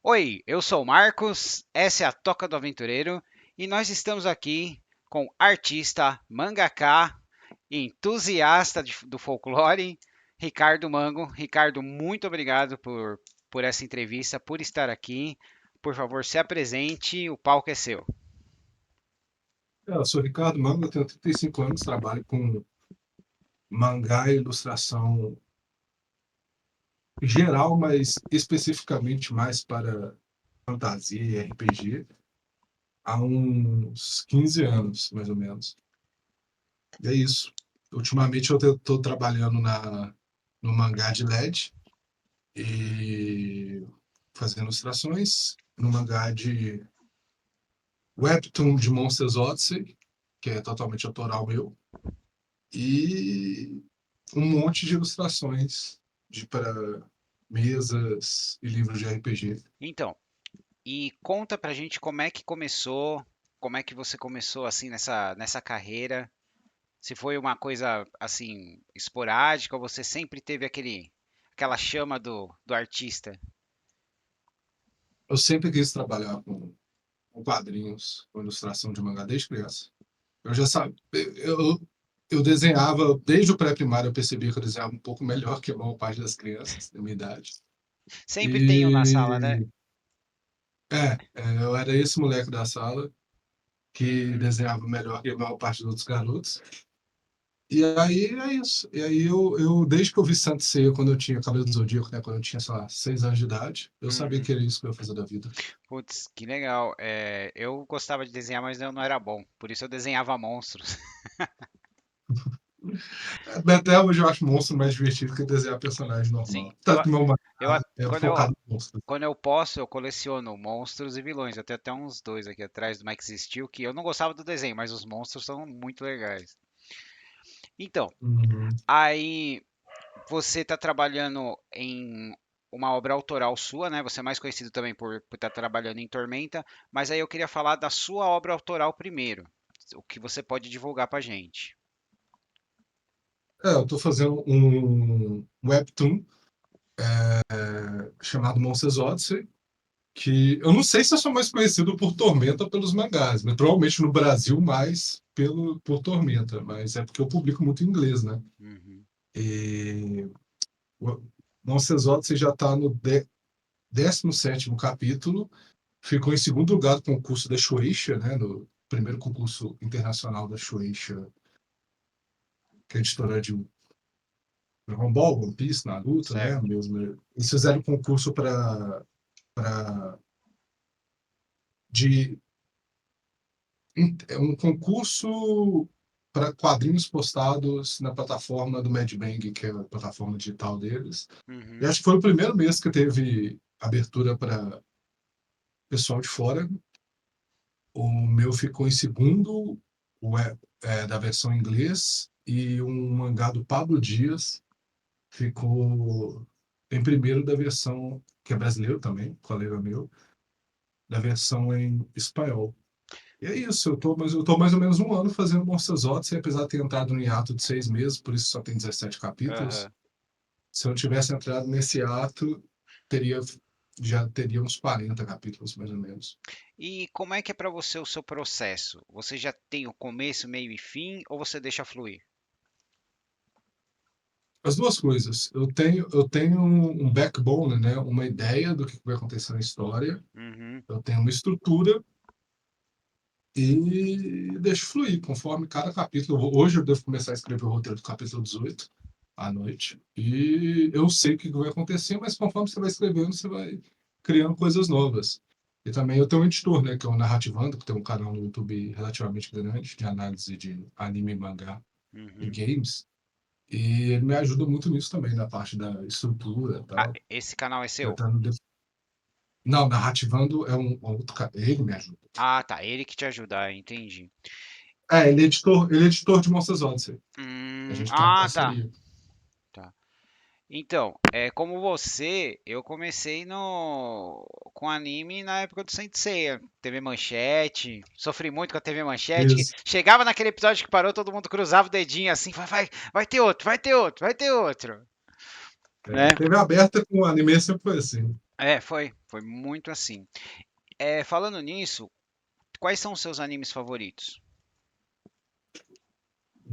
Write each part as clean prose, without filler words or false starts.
Oi, eu sou o Marcos, essa é a Toca do Aventureiro e nós estamos aqui com artista, mangaka, entusiasta do folclore, Ricardo Mango. Ricardo, muito obrigado por essa entrevista, por estar aqui. Por favor, se apresente, o palco é seu. Eu sou Ricardo Manga, tenho 35 anos, trabalho com mangá e ilustração geral, mas especificamente mais para fantasia e RPG há uns 15 anos, mais ou menos. E é isso. Ultimamente eu estou trabalhando no mangá de LED e fazendo ilustrações, no mangá de Webtoon de Monsters Odyssey, que é totalmente autoral meu, e um monte de ilustrações para mesas e livros de RPG. Então, e conta pra gente como é que começou, como é que você começou assim nessa carreira. Se foi uma coisa assim esporádica ou você sempre teve aquela chama do artista? Eu sempre quis trabalhar com quadrinhos, com ilustração de mangá desde criança. Eu já sabia, eu desenhava desde o pré-primário, eu percebia que eu desenhava um pouco melhor que a maior parte das crianças da minha idade. Sempre tem um na sala, né? E eu era esse moleque da sala que Uhum. desenhava melhor que a maior parte dos outros garotos. E aí é isso. E aí eu desde que eu vi Saint Seiya quando eu tinha cabelo do Zodíaco, né, quando eu tinha, sei lá, 6 anos de idade, eu sabia Uhum. que era isso que eu ia fazer da vida. Putz, que legal. É, eu gostava de desenhar, mas eu não era bom. Por isso eu desenhava monstros. Até hoje eu acho monstro mais divertido que desenhar personagem Sim, normal. Tanto que meu eu, mangá é quando focado no monstro. quando eu posso, eu coleciono monstros e vilões. Eu tenho até uns dois aqui atrás do Max Steel que eu não gostava do desenho, mas os monstros são muito legais. Então, Uhum. aí você está trabalhando em uma obra autoral sua, né? Você é mais conhecido também por estar trabalhando em Tormenta, mas aí eu queria falar da sua obra autoral primeiro, o que você pode divulgar pra gente. Eu tô fazendo um webtoon chamado Monsters Odyssey, que eu não sei se eu sou mais conhecido por Tormenta ou pelos mangás, mas provavelmente no Brasil mais por Tormenta, mas é porque eu publico muito em inglês, né? Uhum, E o Monsters Odyssey já está no 17º capítulo, ficou em segundo lugar no concurso da Shueisha, né? No primeiro concurso internacional da Shueisha, que é a editora de Dragon Ball, One Piece, Naruto, né? certo. Mesmo. Eles fizeram concurso para de é um concurso para quadrinhos postados na plataforma do MadBang, que é a plataforma digital deles. E Uhum, acho que foi o primeiro mês que teve abertura para pessoal de fora. O meu ficou em segundo, da versão em inglês, e um mangá do Pablo Dias ficou em primeiro da versão, que é brasileiro também, colega meu, da versão em espanhol. E é isso, mas eu tô mais ou menos um ano fazendo Monsters Odyssey, apesar de ter entrado no hiato de 6 meses, por isso só tem 17 capítulos. aham. Se eu tivesse entrado nesse ato, teria, já teria uns 40 capítulos, mais ou menos. E como é que é pra você o seu processo? Você já tem o começo, meio e fim, ou você deixa fluir? As duas coisas. Eu tenho um backbone, né? Uma ideia do que vai acontecer na história. Uhum, Eu tenho uma estrutura e deixo fluir conforme cada capítulo. Hoje eu devo começar a escrever o roteiro do capítulo 18 à noite. E eu sei o que vai acontecer, mas conforme você vai escrevendo, você vai criando coisas novas. E também eu tenho um editor, né? Que é o Narrativando, que tem um canal no YouTube relativamente grande de análise de anime, mangá e uhum. games. E ele me ajuda muito nisso também, na parte da estrutura e Ah, tal. esse canal é seu? Tentando. Não, narrativando é um outro cara. Ele me ajuda. Ah, tá. Ele que te ajudar, entendi. Ele é editor de Monsters Odyssey. A gente tem uma Ah, tá. parceria. Tá. Então, como você, eu comecei no com anime na época do Saint Seiya, TV Manchete, sofri muito com a TV Manchete, que Isso. chegava naquele episódio que parou, todo mundo cruzava o dedinho assim, vai ter outro, vai ter outro, vai ter outro, né? TV aberta com anime sempre foi assim. Foi muito assim. Falando nisso, quais são os seus animes favoritos?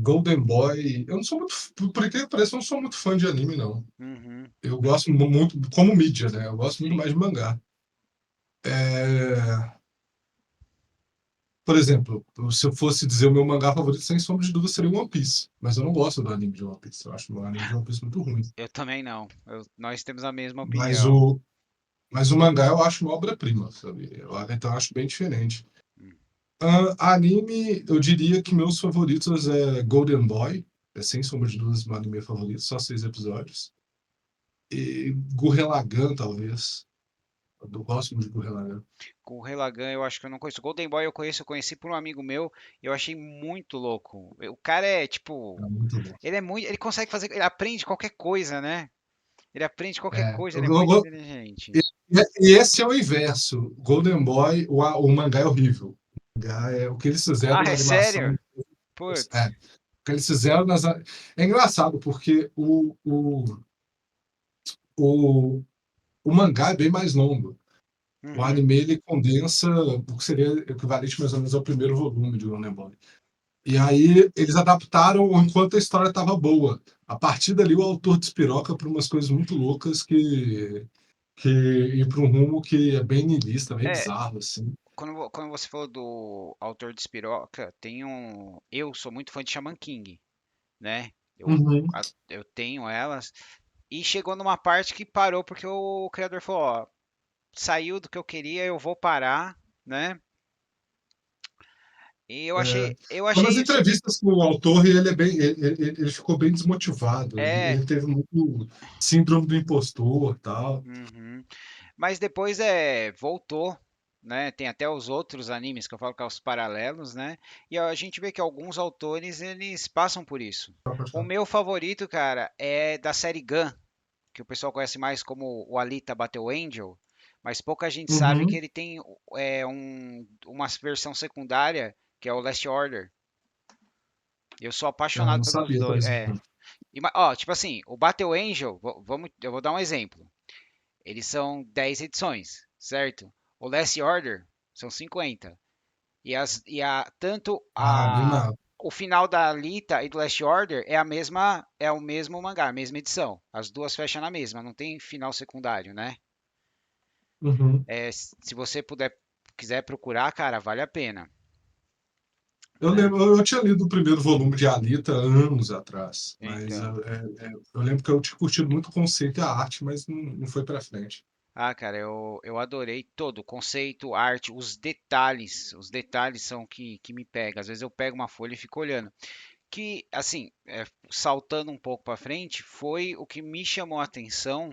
Golden Boy, eu não sou muito, por incrível que pareça, eu não sou muito fã de anime, não. Uhum, Eu gosto muito, como mídia, né? Eu gosto muito sim. mais de mangá. É, por exemplo, se eu fosse dizer o meu mangá favorito, sem sombra de dúvida, seria One Piece. Mas eu não gosto do anime de One Piece. Eu acho o anime de One Piece muito ruim. Eu também não. Nós temos a mesma Mas opinião. o, mas o mangá eu acho uma obra-prima, sabe? Então eu acho bem diferente. Hum. Anime, eu diria que meus favoritos é Golden Boy. É sem sombra de dúvidas meu anime favorito, só 6 episódios. E Gurren Lagann, talvez. Eu gosto muito de Gurren Lagann. Com o Relagan eu acho que eu não conheço. Golden Boy eu conheço, eu conheci por um amigo meu e eu achei muito louco. O cara é tipo, É muito bom. ele consegue fazer, ele aprende qualquer coisa, né? Ele aprende qualquer É, coisa, eu, ele é eu, muito go- inteligente. e, e esse é o inverso. Golden Boy, o mangá é horrível. O mangá é o que eles Ah, fizeram na é sério? animação. Putz. É, o que eles fizeram É engraçado, porque o, o mangá é bem mais longo. O Uhum. anime ele condensa o que seria equivalente mais ou menos ao primeiro volume de Golden Boy. E aí eles adaptaram enquanto a história estava boa. A partir dali o autor despiroca para umas coisas muito loucas que ir para um rumo que é bem niilista, bem É, bizarro assim. quando você falou do autor de Espiroca, tem um. Eu sou muito fã de Shaman King, né? Uhum. Eu tenho elas. E chegou numa parte que parou porque o criador falou: ó, saiu do que eu queria, eu vou parar, né? E É, eu nas achei isso. entrevistas com o autor, ele ficou bem desmotivado. É. Ele teve muito síndrome do impostor, tal. Uhum. Mas depois voltou, né? Tem até os outros animes que eu falo que é os paralelos, né? E a gente vê que alguns autores eles passam por isso. O meu favorito, cara, é da série Gun, que o pessoal conhece mais como o Alita Battle Angel, mas pouca gente sabe que Uhum. ele tem uma versão secundária que é o Last Order. Eu sou Eu apaixonado não pelos sabia, por dois. exemplo. Ó, tipo assim, o Battle Angel, eu vou dar um exemplo. Eles são 10 edições, certo? O Last Order são 50. Tanto Ah, bem mais. o final da Alita e do Last Order é o mesmo mangá, a mesma edição. As duas fecham na mesma, não tem final secundário, né? Uhum. Se você quiser procurar, cara, vale a pena, Eu né? lembro, eu tinha lido o primeiro volume de Alita anos atrás, mas Então, eu lembro que eu tinha curtido muito o conceito e a arte, mas não foi para frente. cara, eu adorei todo o conceito, arte, os detalhes são que me pegam. Às vezes eu pego uma folha e fico olhando. Que, assim, saltando um pouco para frente, foi o que me chamou a atenção,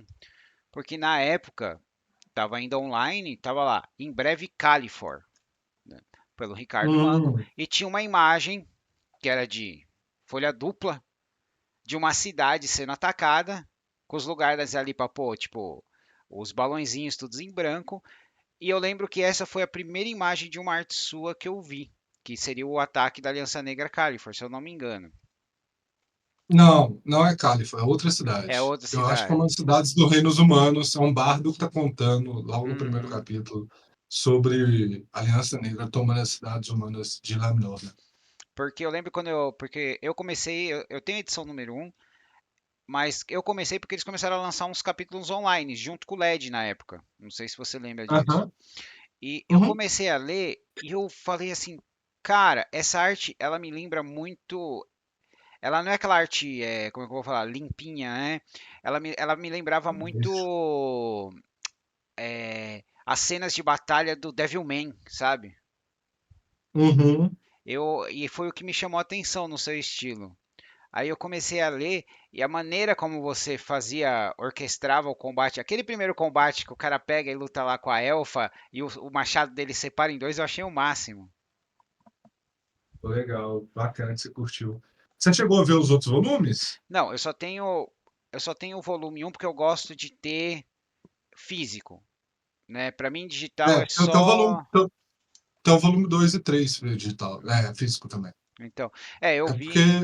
porque na época estava ainda online, estava lá, em breve Califor, né, pelo Ricardo Mango, Hum, e tinha uma imagem que era de folha dupla de uma cidade sendo atacada, com os lugares ali para pôr, tipo, os balõezinhos todos em branco, e eu lembro que essa foi a primeira imagem de uma arte sua que eu vi, que seria o ataque da Aliança Negra Califor, se eu não me engano. não, não é Califa, é outra É cidade. outra Eu acho que é uma cidade. das cidades do Reino dos Humanos. É um bardo que está contando, logo no primeiro Uhum. capítulo, sobre a Aliança Negra tomando as cidades humanas de Lamnor, né? Porque eu lembro porque eu comecei, eu tenho a edição número um, mas eu comecei porque eles começaram a lançar uns capítulos online, junto com o LED na época. Não sei se você lembra disso. Aham. E eu Uhum. comecei a ler e eu falei assim, cara, essa arte, ela me lembra muito, ela não é aquela arte, como é que eu vou falar, limpinha, né? Ela me lembrava muito as cenas de batalha do Devilman, sabe? Uhum. E foi o que me chamou a atenção no seu estilo. Aí eu comecei a ler e a maneira como você orquestrava o combate, aquele primeiro combate que o cara pega e luta lá com a elfa e o machado dele separa em dois, eu achei o máximo. Legal, bacana que você curtiu. Você chegou a ver os outros volumes? Não, eu só tenho o volume um porque eu gosto de ter físico, né? Para mim digital é Tem o volume, só, tem o volume 2 e 3 digital, físico também. então, eu É porque vi,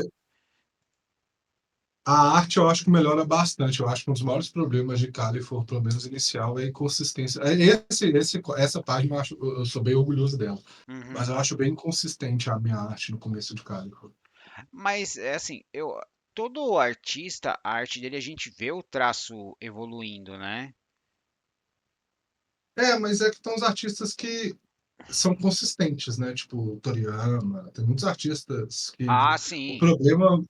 A arte eu acho que melhora bastante. Eu acho que um dos maiores problemas de Califor, pelo menos inicial, é a inconsistência. Essa página eu sou bem orgulhoso dela. Mas Uhum. eu acho bem inconsistente a minha arte no começo de Califor. Mas é assim, todo artista, a arte dele a gente vê o traço evoluindo, né? É, mas é que tem uns artistas que são consistentes, né? Tipo, Toriyama, tem muitos artistas que. Ah, O sim. problema,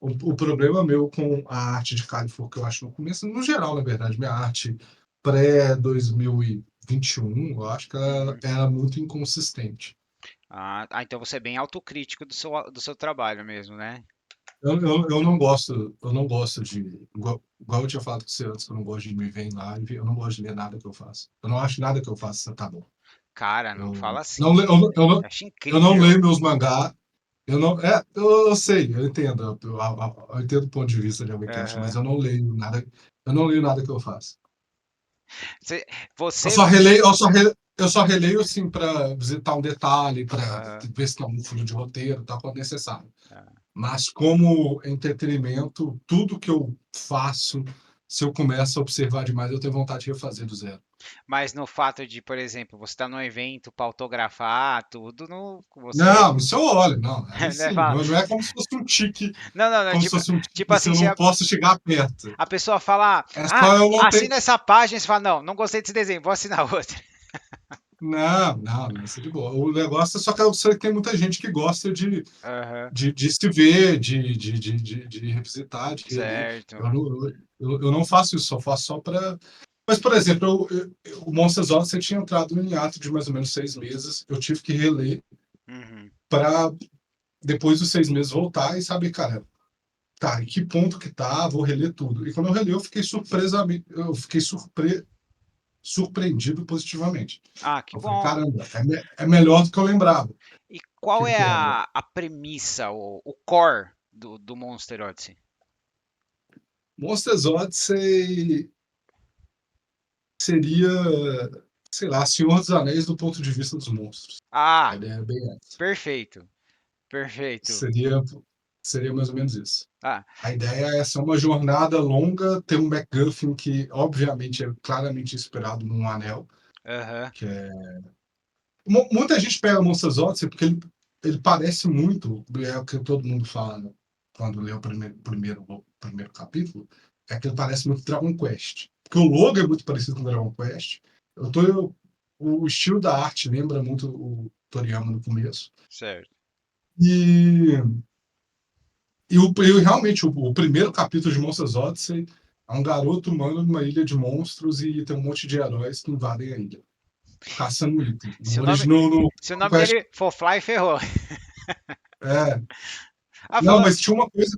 o problema meu com a arte de Califor, que eu acho no começo, no geral, na verdade, minha arte pré-2021, eu acho que ela Uhum. era muito inconsistente. Então você é bem autocrítico do seu trabalho mesmo, né? Eu não gosto de. Igual eu tinha falado com você antes, que eu não gosto de me ver em live, eu não gosto de ler nada que eu faço. Eu não acho nada que eu faça tá bom. Cara, não Eu fala não, assim. Eu acho eu não incrível. leio meus mangá. Eu sei, eu entendo. Eu entendo o ponto de vista de alguém que acha, mas Aham. eu não leio nada. Eu não leio nada que eu faço. Você, Eu você, só releio, eu só releio assim para visitar um detalhe, para aham, ver se tem um furo de roteiro, tal, quando necessário. ah. Mas como entretenimento, tudo que eu faço, se eu começo a observar demais, eu tenho vontade de refazer do zero. Mas no fato de, por exemplo, você estar num evento para autografar tudo, no, você, Não, isso eu olho, não. Aí né, sim, fala, não é como se fosse um tique, não, não, não, como se tipo, fosse um tique tipo se assim, eu se não a, posso chegar perto. a pessoa fala, É só eu não ter. assina essa página, você fala, não, não gostei desse desenho, vou assinar outra. Não, isso é de boa. O negócio é só que eu sei que tem muita gente que gosta Aham, de se ver, de revisitar, de reler. certo. Eu não faço isso, só faço só para. Mas, por exemplo, o Monsters Odyssey tinha entrado em hiato de mais ou menos 6 meses. Eu tive que reler Uhum. para depois dos 6 meses voltar e saber, cara, tá, em que ponto que tá, vou reler tudo. E quando eu reli, eu fiquei surpreendido positivamente. Ah, que Eu falei, bom. caramba, é melhor do que eu lembrava E qual é que era. a premissa, o core do Monster Odyssey? Monsters Odyssey seria, sei lá, Senhor dos Anéis do ponto de vista dos monstros. A Ah, ideia é bem essa. perfeito, perfeito. Seria, seria mais ou menos isso. Ah, A ideia é ser uma jornada longa, ter um MacGuffin que, obviamente, é claramente inspirado num anel, aham, que é... Muita gente pega Monsters Odyssey porque ele parece muito, é o que todo mundo fala, né, quando lê o primeiro capítulo, é que ele parece muito Dragon Quest. Porque o logo é muito parecido com Dragon Quest. O estilo da arte lembra muito o Toriyama no começo. certo. E, realmente, o primeiro capítulo de Monsters Odyssey é um garoto humano numa ilha de monstros e tem um monte de heróis que invadem a ilha, caçando itens. Se No o nome, original, no se o Dragon nome Quest, dele for Fly, ferrou. é, Ah, não, falando. mas tinha uma coisa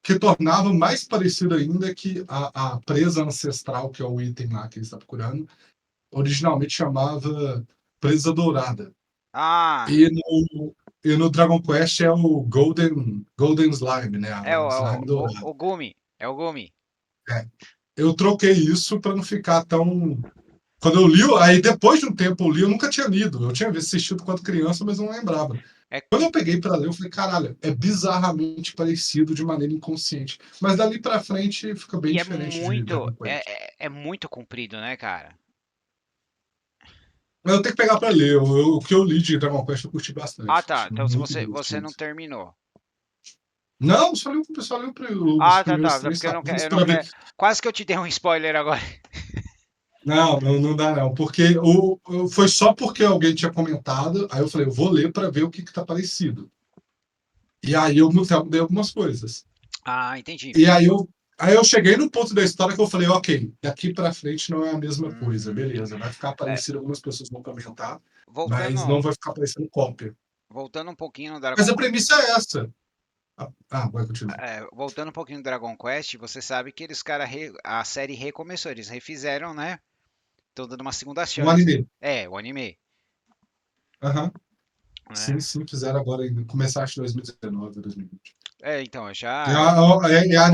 que tornava mais parecido ainda que a presa ancestral, que é o item lá que ele está procurando, originalmente chamava Presa Dourada. Ah, E no Dragon Quest é o Golden Slime, né? é O Slime Dourado. o Gumi. É o Gumi. É. Eu troquei isso para não ficar tão. Quando eu li, aí depois de um tempo eu li, eu nunca tinha lido. Eu tinha assistido quando criança, mas não lembrava. É, Quando eu peguei para ler, eu falei, caralho, é bizarramente parecido de maneira inconsciente. Mas dali para frente fica bem e é diferente de muito. Dragon Quest. É muito comprido, né, cara? Mas eu tenho que pegar para ler. O que eu li de Dragon Quest eu curti Ah, bastante. tá. Achei Então se muito você divertido. não terminou. Não, só li os Ah, tá, primeiros tá. três Porque capítulos eu não para ver. quero. Quase que eu te dei um spoiler agora. Não dá não, porque foi só porque alguém tinha comentado, aí eu falei, eu vou ler para ver o que está parecido. E aí eu mudei algumas coisas. Ah, entendi. E aí eu cheguei no ponto da história que eu falei, ok, daqui para frente não é a mesma coisa, Uhum. beleza, vai ficar É, parecido, algumas pessoas vão comentar, mas não voltando, vai ficar parecendo cópia. voltando um pouquinho no Mas Dragon a premissa é essa. Vai continuar. Voltando um pouquinho no Dragon Quest, você sabe que a série recomeçou, eles refizeram, né? Estão dando uma segunda Um chance. anime. É, o anime, Aham. né? Sim, fizeram agora, começar acho 2019, 2020. Então, É já. a, é a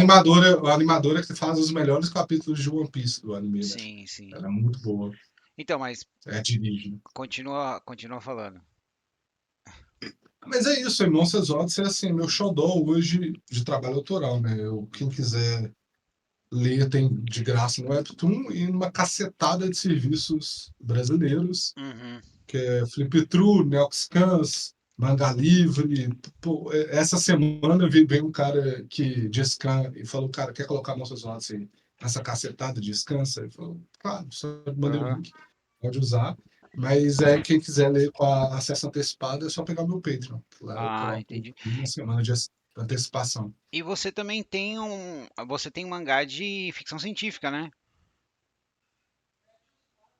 animadora que faz os melhores capítulos de One Piece do anime, né? Sim, sim. Ela é muito boa. Então, mas Dirige. continua falando. Mas é isso, aí Monsters Odyssey é assim, meu xodó hoje de trabalho autoral, né? Quem quiser ler tem de graça no Webtoon e numa cacetada de serviços brasileiros, Uhum. que é Fliptrue, Neoxcans, Manga Livre. Pô, essa semana veio um cara que de scan e falou, cara, quer colocar Monsters Odyssey nessa cacetada de scans? Ele falou, claro, só mandei o Aham. link, pode usar. Mas quem quiser ler com acesso antecipado é só pegar meu Patreon. Lá eu Ah, coloco entendi. uma semana de antecipação. E você também tem você tem um mangá de ficção científica, né?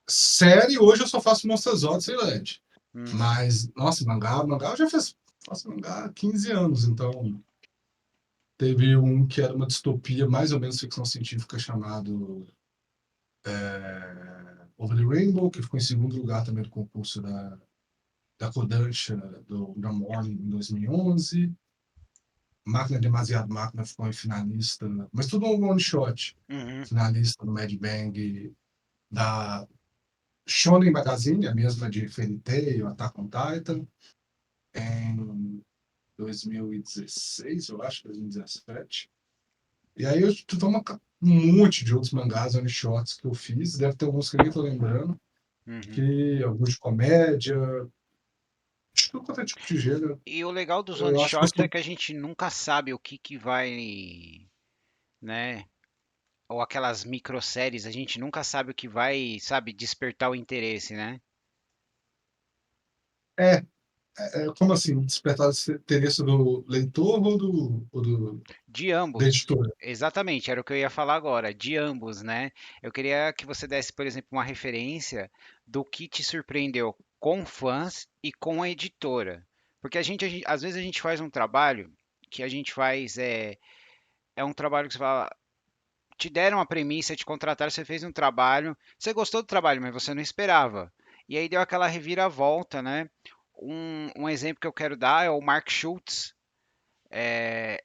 Série, hoje eu só faço Monsters Odyssey e LED. Uhum. Mas, nossa, mangá eu já faço mangá há 15 anos, então teve um que era uma distopia, mais ou menos ficção científica, chamado Over the Rainbow, que ficou em segundo lugar também no concurso da Kodansha da Morning em 2011. Máquina Demasiado Máquina ficou em finalista, mas tudo um one shot. Uhum. Finalista do Mad Bang, da Shonen Magazine, a mesma de Fairy Tail, Attack on Titan, em 2016, eu acho, 2017. E aí eu tive um monte de outros mangás, one shots que eu fiz, deve ter alguns que eu nem tô lembrando, Uhum. que alguns de comédia, acho que tudo quanto é tipo de gênero. E o legal dos one Eu acho que eu shots é sou. que a gente nunca sabe o que que vai, né? Ou aquelas microséries, a gente nunca sabe o que vai, sabe, despertar o interesse, né? É, como assim? Despertar o interesse do leitor ou De da ambos. editora? Exatamente, era o que eu ia falar agora, de ambos, né? Eu queria que você desse, por exemplo, uma referência do que te surpreendeu com fãs e com a editora. Porque às vezes a gente faz um trabalho que a gente faz, é um trabalho que você fala, te deram a premissa, te contrataram, você fez um trabalho, você gostou do trabalho, mas você não esperava. E aí deu aquela reviravolta, né? Um exemplo que eu quero dar é o Mark Schultz.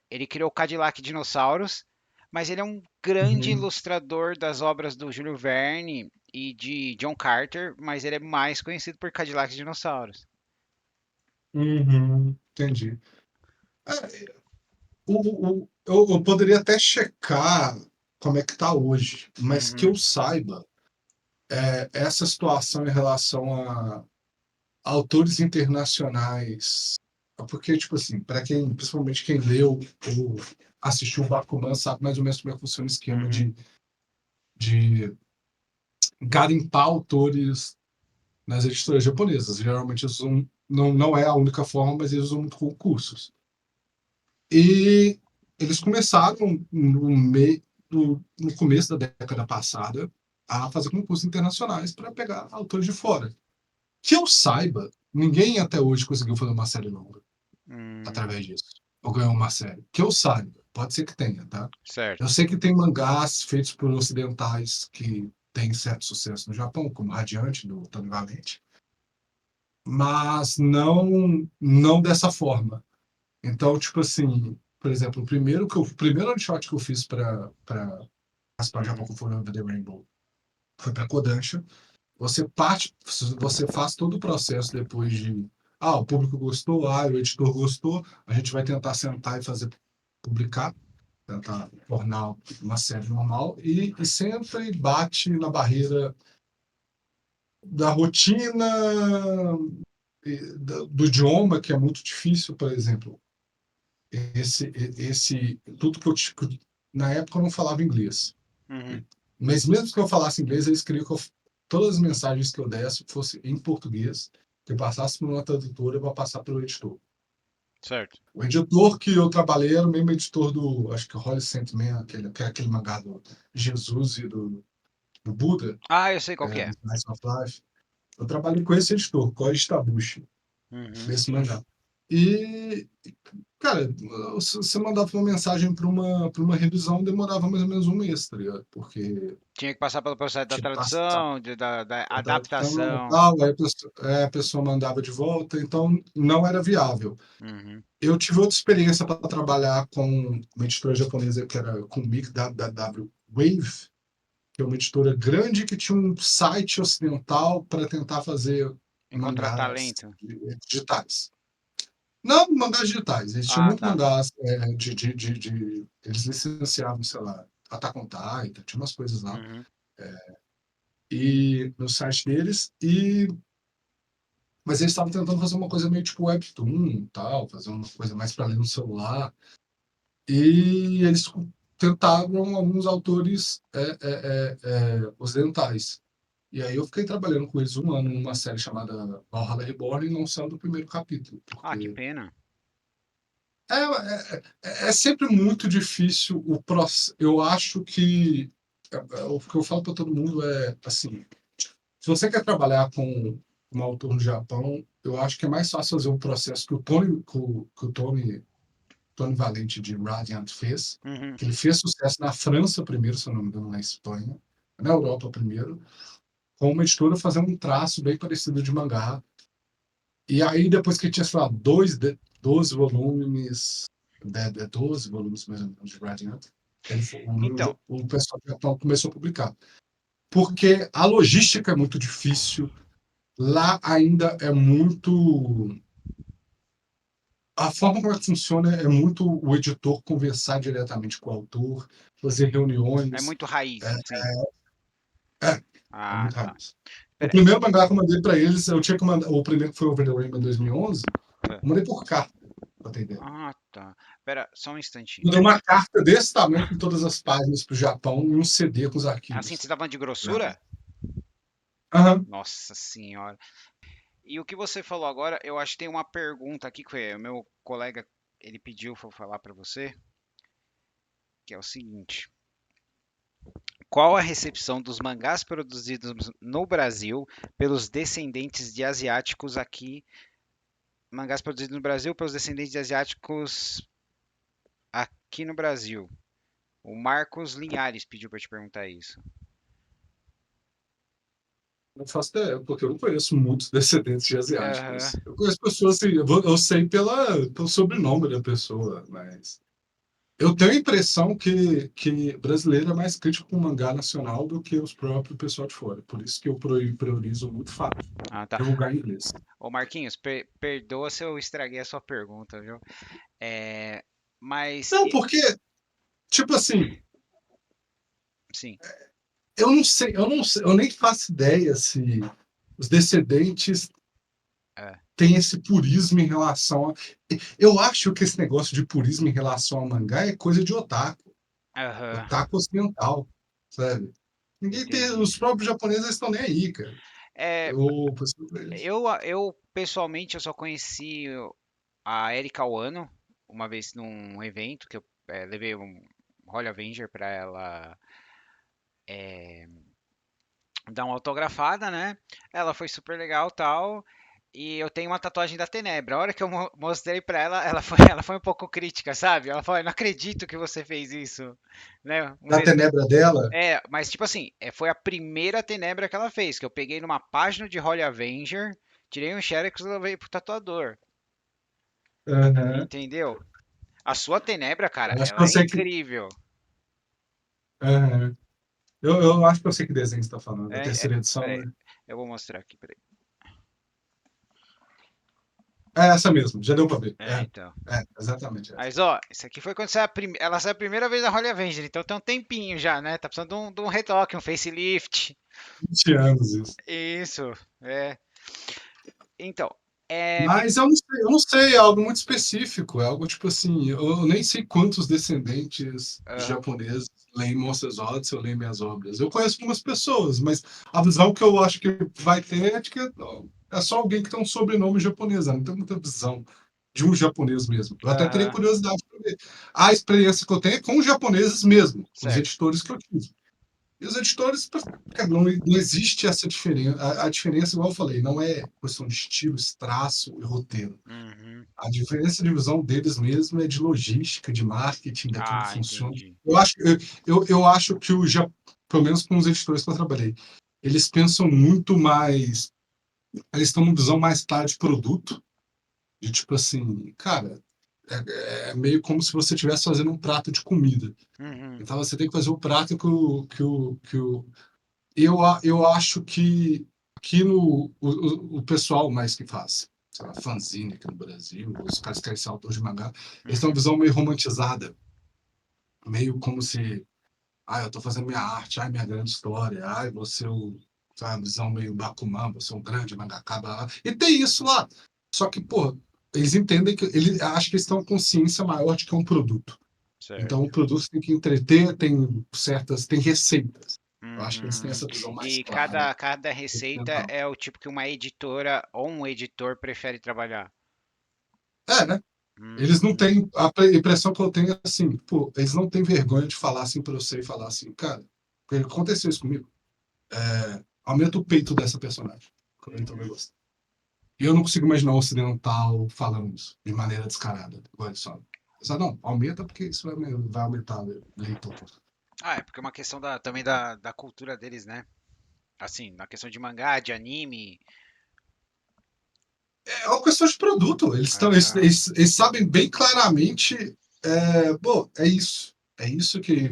Ele criou o Cadillac Dinossauros, mas ele é um grande Uhum. ilustrador das obras do Júlio Verne e de John Carter, mas ele é mais conhecido por Cadillac Dinossauros. Uhum. Entendi. É, eu poderia até checar como é que está hoje, mas que Uhum, eu saiba, essa situação em relação a autores internacionais, porque, tipo assim, para quem, principalmente quem leu ou assistiu o Bakuman, sabe mais ou menos como é que funciona o esquema uhum, de garimpar autores nas editoras japonesas. Geralmente eles usam, não é a única forma, mas eles usam muito concursos. E eles começaram no começo da década passada a fazer concursos internacionais para pegar autores de fora. Que eu saiba, ninguém até hoje conseguiu fazer uma série longa hum, através disso. Ou ganhou uma série. Que eu saiba, pode ser que tenha, tá? Eu certo. sei que tem mangás feitos por ocidentais que têm certo sucesso no Japão, como Radiante, do Tony Valente, mas não dessa forma. Então, tipo assim, por exemplo, o primeiro one shot que eu fiz para Aspar Japão Uhum, com Over the Rainbow foi para Kodansha. Você faz todo o processo depois de, o público gostou, o editor gostou, a gente vai tentar sentar e fazer publicar, tentar tornar uma série normal e sempre bate na barreira da rotina, do idioma, que é muito difícil, por exemplo. Tudo na época eu não falava inglês, uhum, mas mesmo que eu falasse inglês, eles queriam que todas as mensagens que eu desse fossem em português, que eu passasse por uma tradutora para passar pelo editor. certo. O editor que eu trabalhei era o mesmo editor acho que Holy Saint Man, que é aquele mangá do Jesus e do Buda, Ah, eu sei qual que é. Slice of Life. Eu trabalhei com esse editor, Koji Tabuchi, Uhum. nesse mangá. E, cara, você mandava uma mensagem para uma revisão, demorava mais ou menos um mês, tá ligado? Porque Tinha que passar pelo processo da tinha que passar tradução, da a tradução, adaptação. tal, aí a pessoa mandava de volta, então não era viável. Uhum, Eu tive outra experiência para trabalhar com uma editora japonesa que era com Comic WWW Wave, que é uma editora grande que tinha um site ocidental para tentar fazer encontrar mangás talento. digitais. Não, mangás digitais. Eles tinham Ah, muito tá. mangás eles licenciavam, sei lá, Attack on Titan, tinha umas coisas lá. Uhum. E no site deles, mas eles estavam tentando fazer uma coisa meio tipo Webtoon e tal, fazer uma coisa mais para ler no celular. E eles tentaram alguns autores ocidentais. E aí eu fiquei trabalhando com eles um ano numa série chamada Valhalla Reborn e não saiu do primeiro capítulo, Ah, que porque pena. é sempre muito difícil o processo. Eu acho que o que eu falo para todo mundo é assim: se você quer trabalhar com um autor no Japão, eu acho que é mais fácil fazer um processo que Tony Valente de Radiant fez, Uhum. que ele fez sucesso na França primeiro, se eu não me engano, na Espanha, na Europa primeiro, com uma editora fazendo um traço bem parecido de mangá. E aí, depois que tinha, sei lá, 12 volumes, 12 volumes mais ou menos de Radiant, Então, o pessoal do Japão começou a publicar. Porque a logística é muito difícil, lá ainda é muito. A forma como é que funciona é muito o editor conversar diretamente com o autor, fazer é reuniões. muito raiz, É, assim. é, é Ah, muito tá. raiz. O Pera, primeiro mangá que eu mandei para eles, eu tinha que mandar. O primeiro que foi Over the Rainbow em 2011, é. eu mandei por carta, para ter ideia. Ah, tá. Pera, só um instantinho. Mandei uma carta desse tamanho com todas as páginas para o Japão e um CD com os Assim, você arquivos. tá falando de Né? grossura? Aham. Nossa senhora. E o que você falou agora, eu acho que tem uma pergunta aqui que o meu colega ele pediu para eu falar para você, que é o seguinte: qual a recepção dos mangás produzidos no Brasil pelos descendentes de asiáticos aqui, mangás produzidos no Brasil pelos descendentes de asiáticos aqui no Brasil? O Marcos Linhares pediu para te perguntar isso. Não faço ideia, porque eu não conheço muitos descendentes de Aham. asiáticos. Eu conheço pessoas assim, eu sei pelo sobrenome da pessoa, mas eu tenho a impressão que brasileiro é mais crítico com o mangá nacional do que os próprios pessoal de fora. Por isso que eu priorizo muito fato Ah, tá. divulgar em inglês. Ô Marquinhos, perdoa se eu estraguei a sua pergunta, viu? É, mas, Não, porque, tipo assim, sim, eu nem faço ideia se os descendentes é, têm esse purismo em relação a. Eu acho que esse negócio de purismo em relação ao mangá é coisa de otaku. aham, Otaku ocidental, sabe? Ninguém tem. entendi. Os próprios japoneses estão nem aí, cara. É, Eu consigo pra eles. eu pessoalmente eu só conheci a Erika Wano uma vez num evento que eu levei um Holly Avenger para ela dar uma autografada, né? Ela foi super legal, tal. E eu tenho uma tatuagem da Tenebra. A hora que eu mostrei pra ela, ela foi um pouco crítica, sabe? Ela falou: "Eu não acredito que você fez isso", né? Um Da desenho. tenebra dela, Mas tipo assim, foi a primeira Tenebra que ela fez, que eu peguei numa página de Holly Avenger, tirei um xerox e levei pro tatuador. aham, Entendeu? A sua Tenebra, cara, eu acho que ela eu é sei que. incrível. Aham. Eu acho que eu sei que desenho você está falando. A terceira edição, Peraí, né? eu vou mostrar aqui, peraí. É essa mesmo, já deu para ver. Então. Exatamente essa. Mas, ó, isso aqui foi quando ela saiu a primeira vez na Holly Avenger, então tem um tempinho já, né? Tá precisando de um retoque, um facelift. 20 anos isso. Isso, é. Então, Mas eu não sei, é algo muito específico, é algo tipo assim, eu nem sei quantos descendentes de aham, japoneses leem Monsters Odyssey ou leem minhas obras. Eu conheço algumas pessoas, mas a visão que eu acho que vai ter é de que é só alguém que tem um sobrenome japonês, eu não tenho muita visão de um japonês mesmo. Eu até teria aham, curiosidade para ver. A experiência que eu tenho é com os japoneses mesmo, com os certo. editores que eu tive. E os editores, cara, não existe essa diferença. A diferença, igual eu falei, não é questão de estilo, traço e roteiro. Uhum. A diferença de visão deles mesmo é de logística, de marketing, daquilo que Ah, funciona. entendi. Eu acho que pelo menos com os editores que eu trabalhei, eles pensam muito mais, eles têm uma visão mais clara de produto, de tipo assim, cara, é meio como se você estivesse fazendo um prato de comida. Uhum. Então você tem que fazer o prato que o eu acho que aqui o pessoal mais que faz. sei lá, fanzine aqui no Brasil, os caras querem ser autores de mangá, eles têm uma Uhum. visão meio romantizada, meio como se, eu tô fazendo minha arte, minha grande história, você o, sabe, uma visão meio Bakuman, você é um grande mangaka, blá, blá. E tem isso lá. Só que, pô, eles entendem que, eles acho que eles têm uma consciência maior de que é um produto. Então, o Certo. produto tem que entreter, tem receitas. Eu acho que eles têm Uhum. essa visão mais E clara cada receita ocidental. é o tipo que uma editora ou um editor prefere trabalhar. É, né? Eles não Uhum. têm. A impressão que eu tenho é assim, pô, eles não têm vergonha de falar assim pra você e falar assim, cara, aconteceu isso comigo. Aumenta o peito dessa personagem. Então eu Uhum. gosto. E eu não consigo imaginar o ocidental falando isso de maneira descarada, igual eles falam. Só não, aumenta porque isso vai aumentar o leitor. Ah, é porque é uma questão também da cultura deles, né? Assim, na questão de mangá, de anime. É uma questão de produto. Eles, estão, Aham. eles sabem bem claramente, pô, é isso. É isso que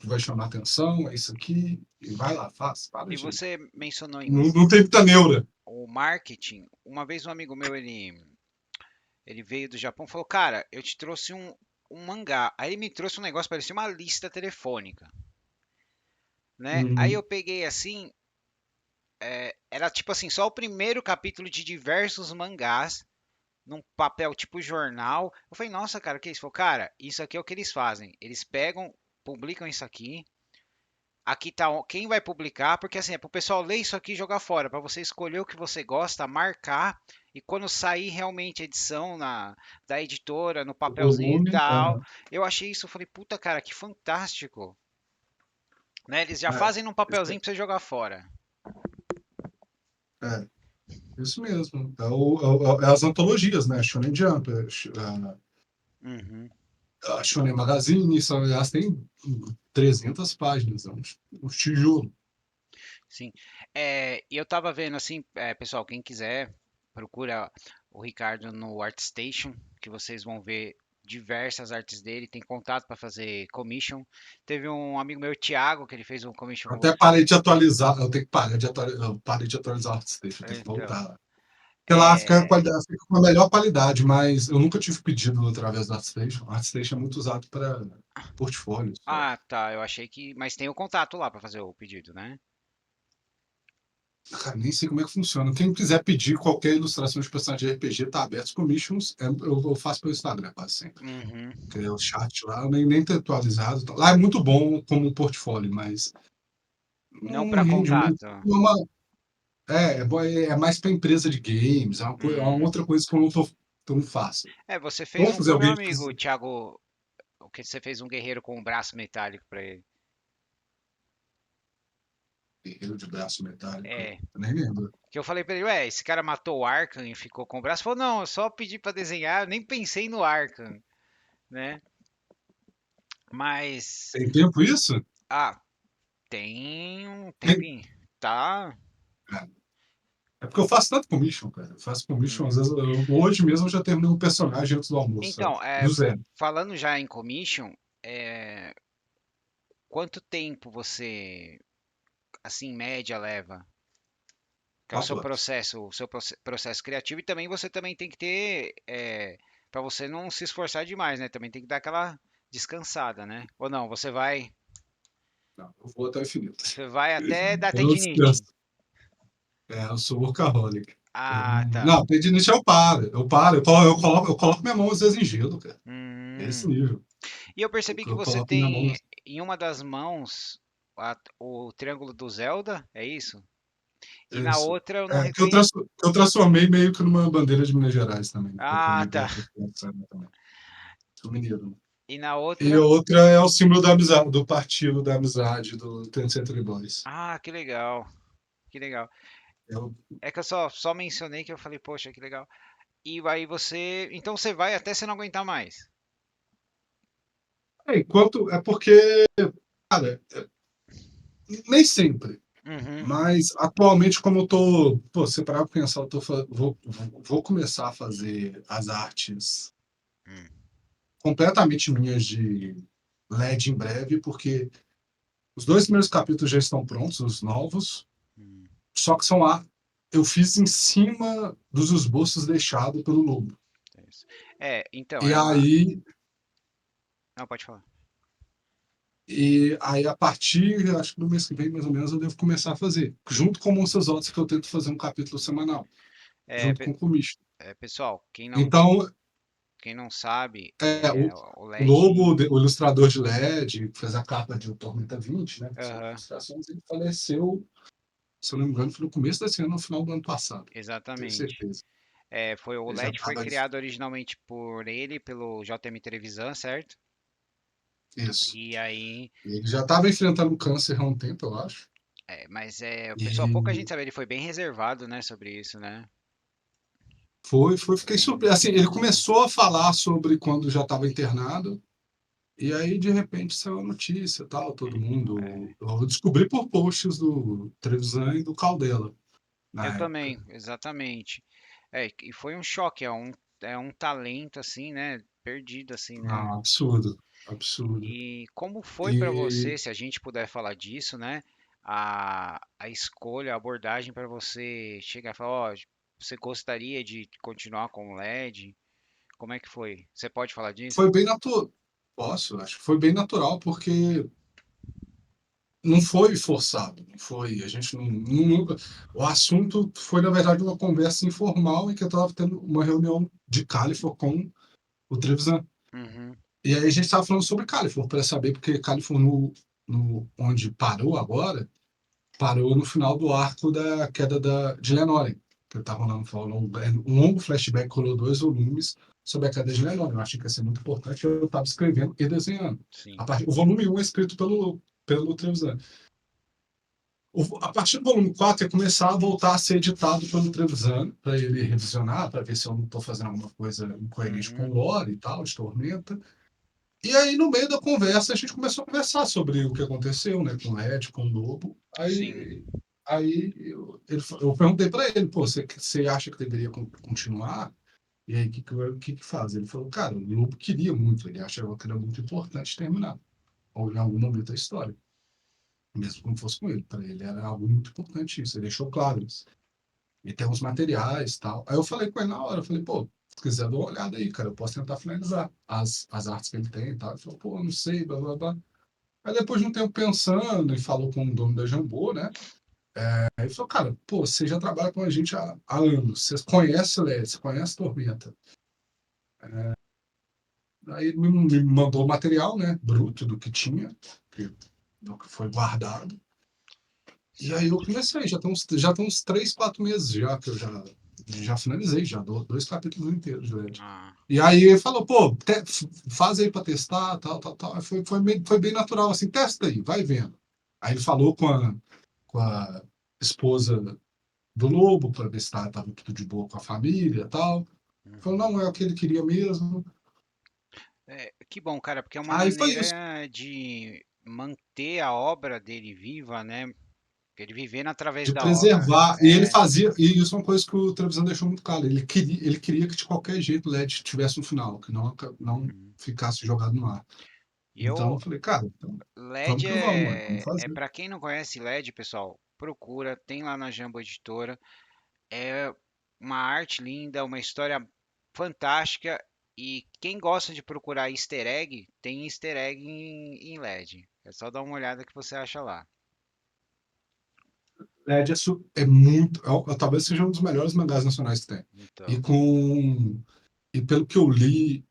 vai chamar atenção, é isso aqui, e vai lá, faz, para E de. você mencionou em Não, não tem muita neura. o marketing. Uma vez um amigo meu, ele veio do Japão e falou, cara, eu te trouxe um mangá. Aí ele me trouxe um negócio, parecia uma lista telefônica, né? Aí eu Uhum. peguei assim, era tipo assim, só o primeiro capítulo de diversos mangás num papel tipo jornal. Eu falei, nossa, cara, o que é isso? Ele falou, cara, isso aqui é o que eles fazem. Eles pegam, publicam isso aqui. Aqui tá quem vai publicar, porque assim, é pro pessoal ler isso aqui e jogar fora, para você escolher o que você gosta, marcar e quando sair realmente a edição da editora, no O papelzinho e volume, tal. Eu achei isso, eu falei, puta cara, que fantástico, né? Eles já é, fazem num papelzinho para você jogar fora. é, isso mesmo. É as antologias, né? Shonen Jump, Uhum, a Shonen Magazine, elas têm 300 páginas, um tijolo. sim. E eu tava vendo assim, pessoal, quem quiser, procura o Ricardo no ArtStation, que vocês vão ver diversas artes dele, tem contato para fazer commission. Teve um amigo meu, Thiago, que ele fez um commission com Até você. parei de atualizar, eu tenho que parar de atualizar, eu parei de atualizar o ArtStation, eu tenho que Então, voltar lá. Porque lá fica, é, fica com a melhor qualidade, mas eu nunca tive pedido através do ArtStation. O ArtStation é muito usado para portfólio só. ah, tá, eu achei que, mas tem o contato lá para fazer o pedido, né? Cara, nem sei como é que funciona. Quem quiser pedir qualquer ilustração de personagem de RPG, tá aberto. Os commissions, eu faço pelo Instagram quase sempre. Uhum. Porque o chat lá eu nem tem atualizado. Lá é muito bom como um portfólio, mas Não não para rende muito. contato. É mais para empresa de games, é uma Hum. outra coisa que eu não tô tão fácil. Você fez Vamos um fazer pro meu alguém que amigo, Thiago, o que você fez um guerreiro com um braço metálico para ele. guerreiro de braço metálico. É, Eu nem lembro. que eu falei pra ele, ué, esse cara matou o Arkham e ficou com o braço. Ele falou, não, eu só pedi pra desenhar, eu nem pensei no Arkham, né? Mas, Tem tempo isso? ah, tem um Tem. tempinho, tá? É porque eu faço tanto commission, cara. Eu faço commission, às Hum. vezes, hoje mesmo eu já terminei um personagem antes do almoço, sabe? Então, Do zero. falando já em commission, é, quanto tempo você, assim, em média, leva? Que é o seu 4 horas. processo, processo criativo, e também você também tem que ter, para você não se esforçar demais, né? Também tem que dar aquela descansada, né? Ou não, Não, eu vou até o infinito. você vai até dar Eu não tendinite. descanso. Eu sou workaholic. Eu não, Ah, tá. não, tendinite eu paro. Eu coloco minha mão às vezes em gelo, cara. É esse Hum. nível. E eu percebi que Eu você coloco minha mão. tem em uma das mãos o triângulo do Zelda, é isso? E na Isso. outra eu não É, reconheci. que eu transformei meio que numa bandeira de Minas Gerais também. Coloquei Ah, meio tá. perto da cena também. Sou mineiro. E na E a outra. outra é o símbolo da amizade, do partido da amizade do 20th Century Boys. Ah, que legal. Que legal. Eu, É que eu só mencionei que eu falei, poxa, que legal. E aí você. Então você vai até você não aguentar mais. enquanto é porque, cara, nem sempre. Uhum. Mas atualmente, como eu tô, pô, se parar pra pensar, vou começar a fazer as artes Hum, completamente minhas de LED em breve, porque os 2 primeiros capítulos já estão prontos, os novos, hum. só que são arte. eu fiz em cima dos esboços deixados pelo Lobo. Então, E aí, Não, pode falar. a partir, acho que do mês que vem, mais ou menos, eu devo começar a fazer. Junto com Monstros Odds, que eu tento fazer um capítulo semanal, É, junto com o Commission. pessoal, Então, quem não sabe, o, o o Lobo, LED. o ilustrador de LED, que fez a capa de O Tormenta 20, né? Que são Aham, ilustrações, ele faleceu, se eu não me engano, foi no começo desse ano, no final do ano passado. Tenho exatamente. certeza. O Ele já LED foi estava. criado originalmente por ele, pelo JM Trevisan, certo? Isso. E aí, Ele já estava enfrentando câncer há um tempo, eu acho. pessoal, pouca E gente sabe, ele foi bem reservado, né, sobre isso, né? fiquei Bem surpreso. Assim, ele reservado. começou a falar sobre quando já estava internado, e aí, de repente, saiu a notícia, tal, todo mundo. É, Eu descobri por posts do Trevisan e do Caldela, eu na época. também, exatamente. E foi um choque, é um talento assim, né? Perdido assim, né? Não, absurdo, absurdo. E como foi para E você, se a gente puder falar disso, né? A escolha, a abordagem para você chegar e falar, ó, você gostaria de continuar com o LED? Como é que foi? Você pode falar disso? foi bem natural. Posso, acho que foi bem natural, porque não foi forçado, não foi. A gente nunca. O assunto foi, na verdade, uma conversa informal em que eu estava tendo uma reunião de Califor com o Trevisan. Uhum, E aí a gente estava falando sobre Califor, para saber, porque Califor, onde parou agora, parou no final do arco da queda de Lenore, que eu estava falando um longo flashback, rolou 2 volumes sobre a queda de Lenore. Eu achei que ia ser muito importante, eu estava escrevendo e desenhando. sim. O volume 1 é escrito pelo Trevisan. A partir do volume 4 ia começar a voltar a ser editado pelo Trevisan, para ele revisionar, para ver se eu não estou fazendo alguma coisa incoerente com Uhum, o lore e tal, de Tormenta. E aí, no meio da conversa, a gente começou a conversar sobre o que aconteceu, né, com o Ed, com o Lobo. sim. Aí eu perguntei para ele, pô, você acha que deveria continuar? E aí, o que faz? Ele falou, cara, o Lobo queria muito, ele achava que era muito importante terminar, ou em algum momento da história, mesmo que não fosse com ele. Para ele era algo muito importante isso, ele deixou claro isso. E tem uns materiais e tal. Aí eu falei com ele na hora, eu falei, pô, se quiser dar uma olhada aí, cara, eu posso tentar finalizar as artes que ele tem e tal. Ele falou, pô, não sei, blá, blá, blá. Aí depois de um tempo pensando, e falou com o dono da Jambô, né? Aí ele falou, cara, pô, você já trabalha com a gente há anos, você conhece LED, você conhece Tormenta. Aí ele me mandou o material, né, bruto do que tinha, que- do que foi guardado. E aí eu Certo. comecei, já tem uns 3, 4 meses já que eu já finalizei, já 2 capítulos inteiros de LED. Ah, E aí ele falou, pô, faz aí para testar, tal, tal, tal. Aí foi bem natural, assim, testa aí, vai vendo. Aí ele falou com a esposa do Lobo, para ver se estava tudo de boa com a família e tal. Falou, uhum. não, é o que ele queria mesmo. Que bom, cara, porque é uma Aí foi isso, maneira de manter a obra dele viva, né? Ele vivendo através de da obra. preservar. E ele fazia, e isso é uma coisa que o Trevisan deixou muito claro, ele queria que de qualquer jeito o LED tivesse um final, que não Uhum. ficasse jogado no ar. E Então eu eu, falei, cara, então, vamos LED que vamos, ué, vamos é fazer. para quem não conhece LED, pessoal, procura, tem lá na Jambo Editora. É uma arte linda, uma história fantástica. E quem gosta de procurar easter egg, tem easter egg em LED. É só dar uma olhada que você acha lá. LED é muito, talvez seja um dos melhores mangás nacionais que tem. E Então, com e pelo que eu li,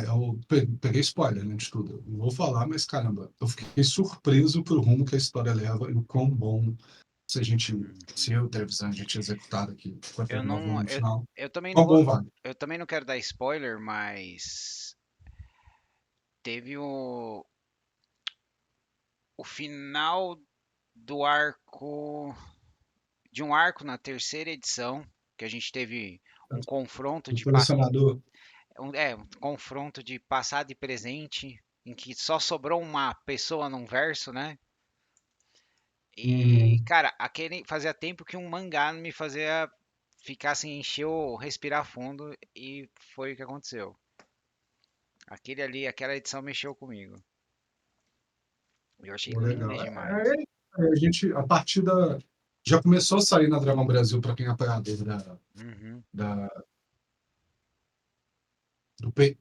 eu peguei spoiler, né, de tudo. Não vou falar, mas caramba, eu fiquei surpreso pelo rumo que a história leva e o quão bom se eu, televisão, a gente executar aqui para eu terminar o não, volume final, eu também não quão vou, bom vai. eu também não quero dar spoiler, mas teve o final do arco, de um arco na terceira edição, que a gente teve um confronto O de colecionador. um confronto de passado e presente, em que só sobrou uma pessoa num verso, né? E, Hum, cara, aquele fazia tempo que um mangá não me fazia ficar assim, encher ou respirar fundo, e foi o que aconteceu. Aquele ali, aquela edição mexeu comigo. Eu achei linda legal. demais. A partir Já começou a sair na Dragão Brasil para quem é apoiador Uhum. da,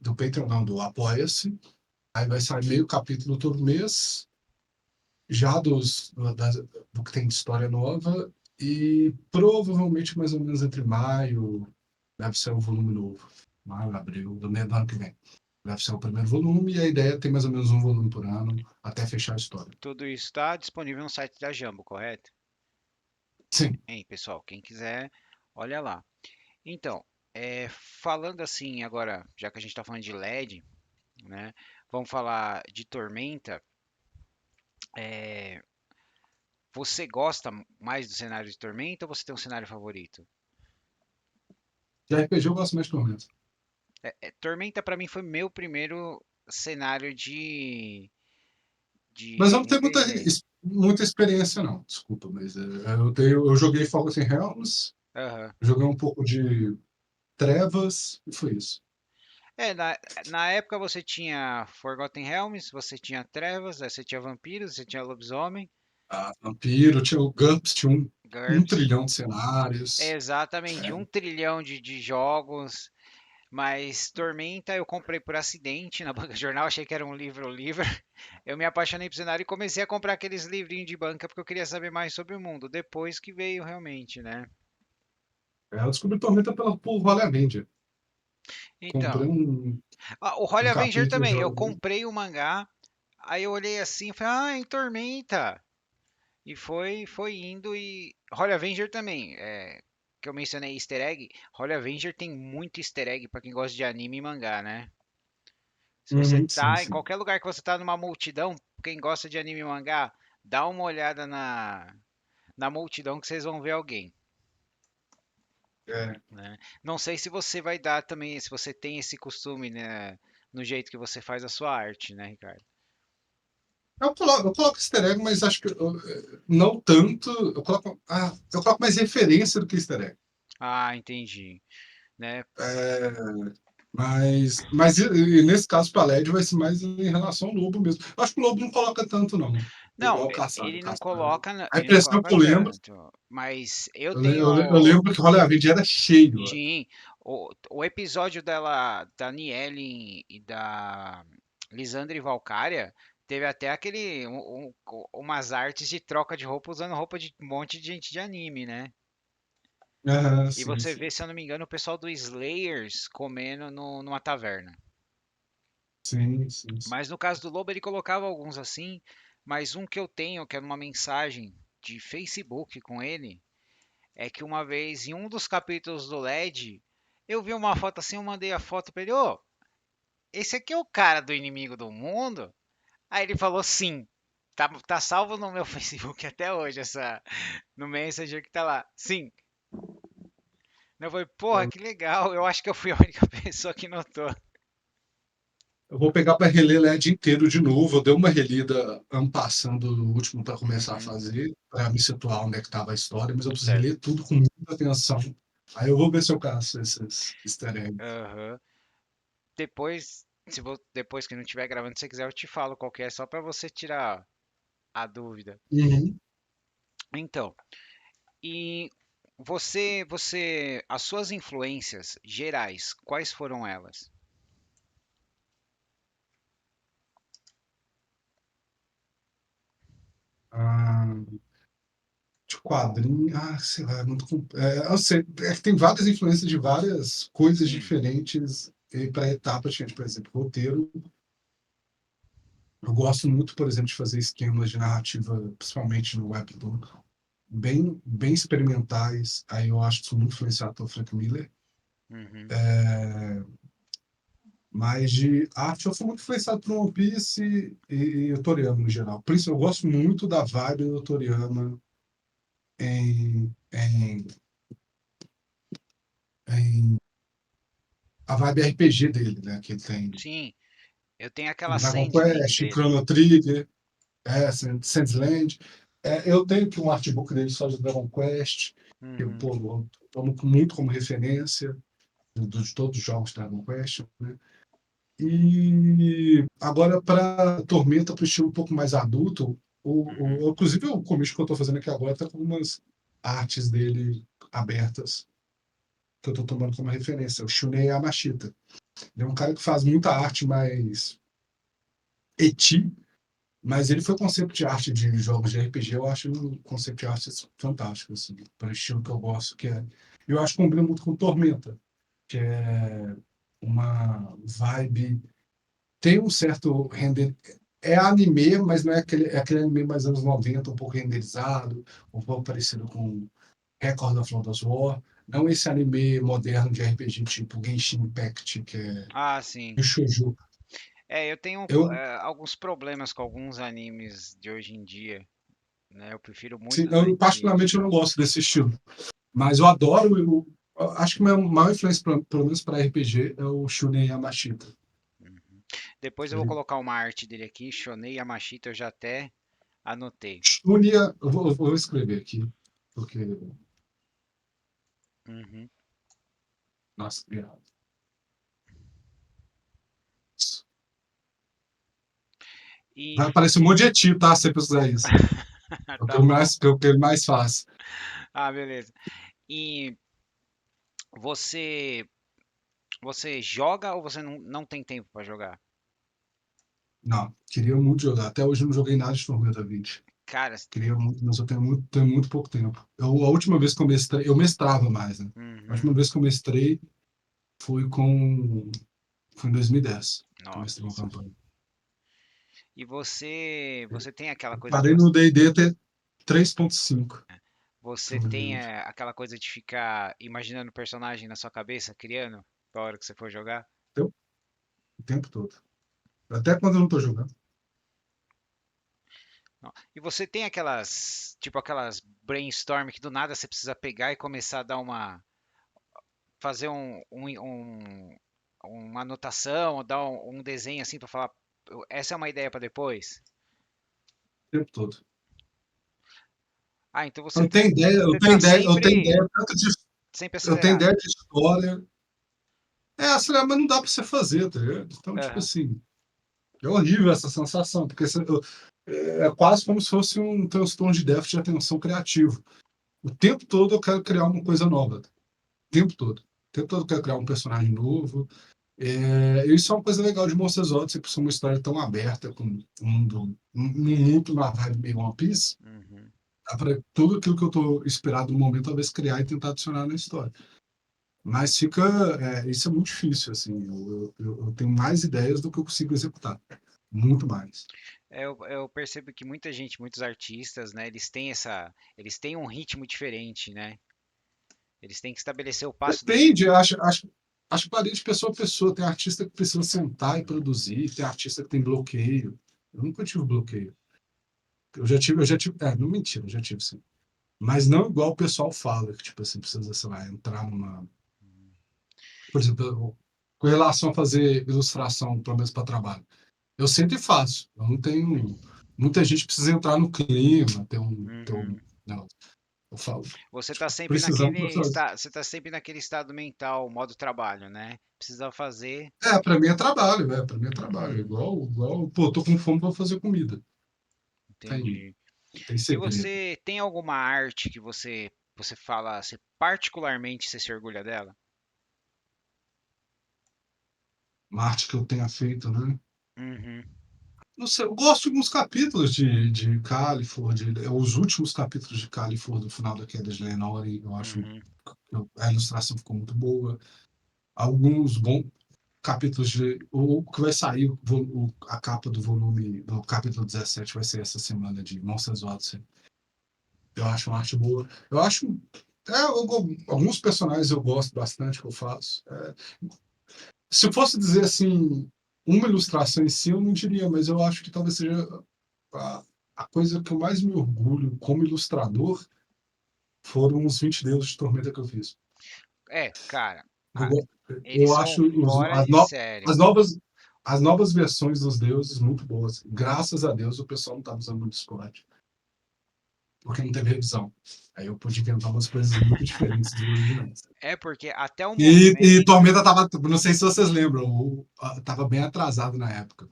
do Patreon, não, do Apoia-se. Aí vai sair meio capítulo todo mês, já do que tem de história nova, e provavelmente mais ou menos entre maio deve ser o volume novo. Maio, abril, do mês do ano que vem. Deve ser o primeiro volume, e a ideia é ter mais ou menos um volume por ano até fechar a história. Tudo isso está disponível no site da Jambo, correto? Sim. Hein, pessoal, quem quiser, olha lá. Então, falando assim agora, já que a gente está falando de LED, né? Vamos falar de Tormenta. É, você gosta mais do cenário de Tormenta ou você tem um cenário favorito? De RPG eu gosto mais de Tormenta. Tormenta para mim foi meu primeiro cenário Mas de eu não tenho RPG. muita experiência, não. Desculpa, mas eu joguei Forgotten Realms, Aham. joguei um pouco de Trevas, e foi isso. Na época você tinha Forgotten Realms, você tinha Trevas, aí você tinha Vampiros, você tinha Lobisomem, Vampiro, tinha o GURPS, tinha um GURPS. trilhão de cenários. Exatamente, É, 1 trilhão de jogos. Mas Tormenta eu comprei por acidente na banca de jornal, achei que era um livro. Eu me apaixonei por cenário e comecei a comprar aqueles livrinhos de banca porque eu queria saber mais sobre o mundo. Depois que veio realmente, né? eu descobri Tormenta por Vale a Mídia. Então, Comprei o Holy um Avenger capítulo, também. Eu joguei. comprei o mangá, aí eu olhei assim e falei, ah, em Tormenta. E foi indo e. Holy Avenger também. Que eu mencionei easter egg. Holy Avenger tem muito easter egg pra quem gosta de anime e mangá, né? Se você Uhum, sim, tá em sim. qualquer lugar que você tá numa multidão, quem gosta de anime e mangá, dá uma olhada na multidão que vocês vão ver alguém, É. né? Não sei se você vai dar também, se você tem esse costume, né, no jeito que você faz a sua arte, né, Ricardo? Eu coloco easter egg, mas acho que não tanto. Eu coloco mais referência do que easter egg. Ah, entendi, né? É, mas nesse caso, para LED vai ser mais em relação ao Lobo mesmo. Eu acho que o Lobo não coloca tanto, não. Não, Igual o Caçado. ele não Caçado. coloca, A ele não impressão coloca que eu lembro, tanto, mas eu eu, le- tenho, eu le- eu lembro que o Hollywood era cheio. Ó. sim, o episódio da Niele e da Lisandra e Valkyria teve até umas artes de troca de roupa usando roupa de um monte de gente de anime, né? Aham, E sim, você sim. vê, se eu não me engano, o pessoal do Slayers comendo numa taverna. Sim, sim, sim. Mas no caso do Lobo, ele colocava alguns assim, mas um que eu tenho, que é numa mensagem de Facebook com ele, é que uma vez em um dos capítulos do LED, eu vi uma foto assim, eu mandei a foto pra ele, ô, esse aqui é o cara do Inimigo do Mundo? Aí ele falou sim. Tá salvo no meu Facebook até hoje, no Messenger que tá lá. Sim. Eu falei, porra, Eu, que legal. Eu acho que eu fui a única pessoa que notou. eu vou pegar para reler LED inteiro de novo. Eu dei uma relida passando no último para começar a Uhum, fazer, para me situar onde é que estava a história, mas eu preciso certo. reler tudo com muita atenção. Aí eu vou ver se eu caço esses easter eggs. Aham. Depois, depois que não estiver gravando, se você quiser, eu te falo qual que é, só pra você tirar a dúvida. Uhum. Então, e as suas influências gerais, quais foram elas? Ah, de quadrinho, sei lá, é muito. Eu sei, que tem várias influências de várias coisas Sim. diferentes para etapas diferentes. Por exemplo, roteiro. Eu gosto muito, por exemplo, de fazer esquemas de narrativa, principalmente no Webtoon, bem experimentais. Aí eu acho que sou muito influenciado pelo Frank Miller. Uhum, Mas de arte, eu sou muito influenciado por One Piece e o Toriyama no geral. Por isso, eu gosto muito da vibe do Toriyama em em a vibe RPG dele, né? Que ele tem sim, eu tenho em aquela Dragon Sandland Quest, em dele. Chrono Trigger, Sandland. Eu tenho aqui um artbook dele só de Dragon Quest, que Uhum, eu tomo muito como referência de todos os jogos de Dragon Quest, né? E agora para Tormenta, para o estilo um pouco mais adulto, uhum. inclusive o comic que eu estou fazendo aqui agora está com umas. artes dele abertas, que eu tô tomando como referência, o Shunei Yamashita. Ele é um cara que faz muita arte mais eti, mas ele foi conceito de arte de jogos de RPG, eu acho um conceito de arte fantástico, assim, para o estilo que eu gosto, que é. Eu acho que combina muito com Tormenta, que é uma vibe. Tem um certo render. É anime, mas não é aquele anime mais anos 90 um pouco renderizado, um pouco parecido com Record of Lodoss War. Não esse anime moderno de RPG tipo Genshin Impact, que é Ah, sim. o Shoujo. É, eu tenho Eu, alguns problemas com alguns animes de hoje em dia, né? Eu prefiro sim, muito os eu antigos. particularmente eu não gosto desse estilo, mas eu adoro. Eu acho que a minha maior influência, pelo menos para RPG, é o Shunen Yamashita. Uhum. Depois eu vou Ele, colocar uma arte dele aqui, Shonei Yamashita, eu já até anotei. Shunya, eu vou escrever aqui, porque. Uhum. Nossa, obrigado. E Vai aparecer um monte de eti, tá? Se você precisar isso. É o que tá eu bom. mais, que é o que ele mais faz. Ah, beleza. E você você joga ou você não tem tempo para jogar? Não, queria muito jogar. Até hoje eu não joguei nada de Tormenta 20. Cara, Queria muito, mas eu tenho muito pouco tempo. A última vez que eu mestrei, eu mestrava mais, né? A uhum. última vez que eu mestrei foi foi em 2010, que eu mestrei uma Nossa. campanha. E você tem aquela coisa de Parei no D&D até 3.5. você tem aquela coisa de ficar imaginando o personagem na sua cabeça, criando, pra hora que você for jogar? Entendeu? O tempo todo. Até quando eu não tô jogando. Não. E você tem aquelas, tipo aquelas brainstorm que do nada você precisa pegar e começar a dar fazer uma anotação, ou dar um desenho assim pra falar, essa é uma ideia pra depois? O tempo todo. Ah, então Eu tenho ideia, você tá eu tenho sempre, ideia tanto de, sempre eu tenho acelerado. ideia de história. Mas não dá pra você fazer, tá ligado? Então, tipo Aham. assim, é horrível essa sensação, porque é quase como se fosse um transtorno de déficit de atenção criativo. O tempo todo eu quero criar uma coisa nova. O tempo todo. O tempo todo eu quero criar um personagem novo. Isso é uma coisa legal de Monsters Odyssey, por ser uma história tão aberta, com um mundo, uma vibe meio One Piece. Uhum. Dá pra tudo aquilo que eu tô esperado no momento, talvez criar e tentar adicionar na história. Mas isso é muito difícil, assim. Eu tenho mais ideias do que eu consigo executar. Muito mais. Eu percebo que muita gente, muitos artistas, né, eles têm um ritmo diferente, né? Eles têm que estabelecer o passo deles. Depende, acho que varia de pessoa a pessoa. Tem artista que precisa sentar e produzir, tem artista que tem bloqueio. Eu nunca tive bloqueio. Eu já tive, não mentira, eu já tive sim. Mas não igual o pessoal fala, que tipo assim, precisa, sei lá, entrar numa. Por exemplo, com relação a fazer ilustração, pelo menos para trabalho. Eu sempre faço. Eu não tenho. Muita gente precisa entrar no clima, Uhum. não, eu falo, Você tá sempre precisamos naquele fazer. você tá sempre naquele estado mental, modo trabalho, né? Precisa fazer. Para mim é trabalho, para mim é trabalho. Uhum, Igual, pô, tô com fome para fazer comida. Tem, entendi. tem E segredo. você tem alguma arte que você fala, você particularmente você se orgulha dela? Uma arte que eu tenha feito, né? Uhum, Não sei, eu gosto de alguns capítulos de Califor, os últimos capítulos de Califor do final da Queda de Lenore, eu acho uhum, a ilustração ficou muito boa. Alguns bons capítulos o que vai sair, a capa do volume, do capítulo 17 vai ser essa semana de Monsters Odyssey. Eu acho uma arte boa. Eu acho. Alguns personagens eu gosto bastante que eu faço. Se eu fosse dizer assim, uma ilustração em si, eu não diria, mas eu acho que talvez seja a, a coisa que eu mais me orgulho como ilustrador foram os 20 Deuses de Tormenta que eu fiz. cara, Eu, a- go- eles eu são acho fora de série. as novas, as novas versões dos deuses muito boas. Graças a Deus o pessoal não estava usando muito Discord, porque não teve revisão. Aí eu pude inventar umas coisas muito diferentes dos originais. É porque até o E momento, Tormenta tava, não sei se vocês lembram, tava bem atrasado na época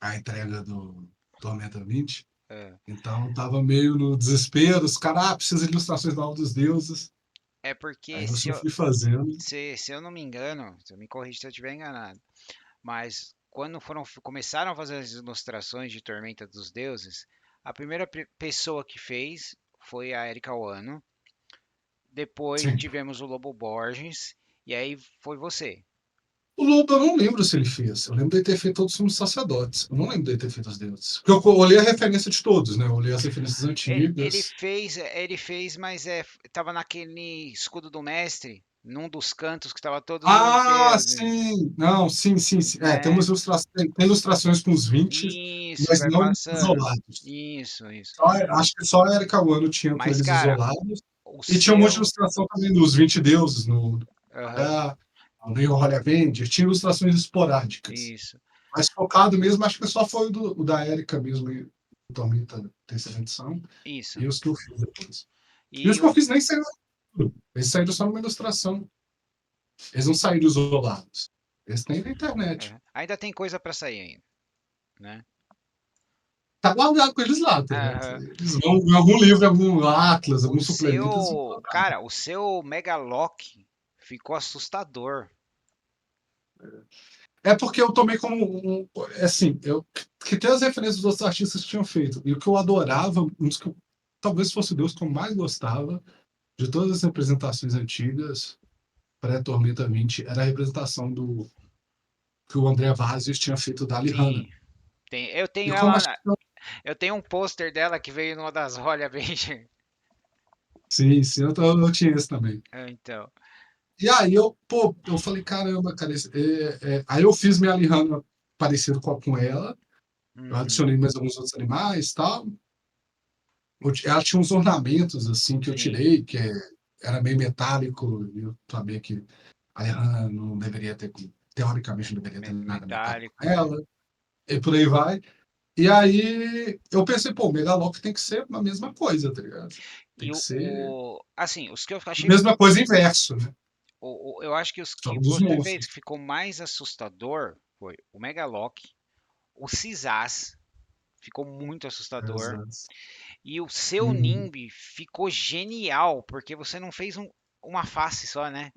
a entrega do Tormenta 20. É, Então tava meio no desespero, os caras, precisa de ilustrações da Aula dos Deuses. é porque Aí eu só fui fazendo. se eu não me engano, você me corrija se eu estiver enganado, mas quando começaram a fazer as ilustrações de Tormenta dos Deuses, a primeira pessoa que fez foi a Erika Wano. Depois Sim. tivemos o Lobo Borges, e aí foi você. O Lobo eu não lembro se ele fez. Eu lembro dele ter feito todos os filmes sacerdotes. Eu não lembro dele ter feito os deuses. Porque eu olhei a referência de todos, né? Eu olhei as referências antigas. Ele fez, mas tava naquele escudo do mestre, num dos cantos que tava todos os Ah, deuses, sim! Não, sim, sim, sim. Tem né? umas tem ilustrações com os 20, Isso, mas vai não passando. isolados. Isso. Acho que só a Erika Wano tinha com Mas, eles cara, isolados. o E tinha um monte de seu. ilustração também dos 20 deuses no Aham, Pará, no Rio Holly Avenger. Tinha ilustrações esporádicas. isso, Mas focado mesmo, acho que só foi o da Erika mesmo, e o Tormenta terceira edição, isso. e os que eu fiz depois. E os E que eu o. fiz nem saíram tudo. Eles saíram só numa ilustração. Eles não saíram isolados. Eles têm na internet. Ainda tem coisa pra sair ainda, né? Tá guardado com eles lá, tá ligado? Aham. Eles vão em algum livro, algum Atlas, algum suplemento, eles vão colocar. Cara, o seu Megalock ficou assustador. É porque eu tomei como assim, eu que tem as referências dos outros artistas que tinham feito. E o que eu adorava, um dos que talvez fosse o Deus que eu mais gostava de todas as representações antigas, pré-Tormenta 20, era a representação do que o André Vazios tinha feito da Alihanna. Sim, eu E tenho como ela, acho que eu tenho um pôster dela que veio numa das Royal Avenger. sim, sim, eu tinha esse também. Então, E aí eu falei, caramba, cara, aí eu fiz minha Alihanna parecido com ela, eu uhum, adicionei mais alguns outros animais e tal. Ela tinha uns ornamentos assim que eu sim, tirei, era meio metálico, e eu sabia que a Alihanna não deveria ter, teoricamente não deveria ter nada metálico metálico, nela, e por aí vai. E aí eu pensei, pô, o Megalock tem que ser a mesma coisa, tá ligado? Tem E que ser assim, os que eu a achei, mesma coisa inverso, né? eu acho que os Só que dos você fez monstros. que ficou mais assustador foi o Megalock, o Cisaz, ficou muito assustador, Exato. e o seu Uhum. Nimb ficou genial, porque você não fez uma face só, né?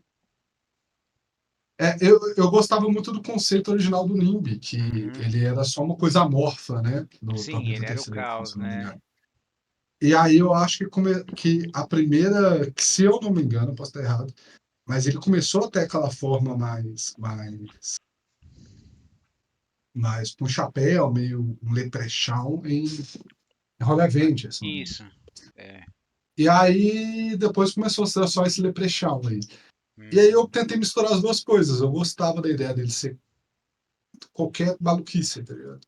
Eu gostava muito do conceito original do NIMBY, que Uhum. ele era só uma coisa amorfa, né? No Sim, Tormenta ele era o Terceira Edição, caos, se não me né? engano. E aí eu acho que a primeira, que se eu não me engano, posso estar errado, mas ele começou até aquela forma mais com chapéu, meio um leprechaun em Roga Venture, se não me engano. Isso. É. E aí depois começou a ser só esse leprechaun aí. E aí eu Uhum. tentei misturar as duas coisas. Eu gostava da ideia dele ser qualquer maluquice, tá ligado?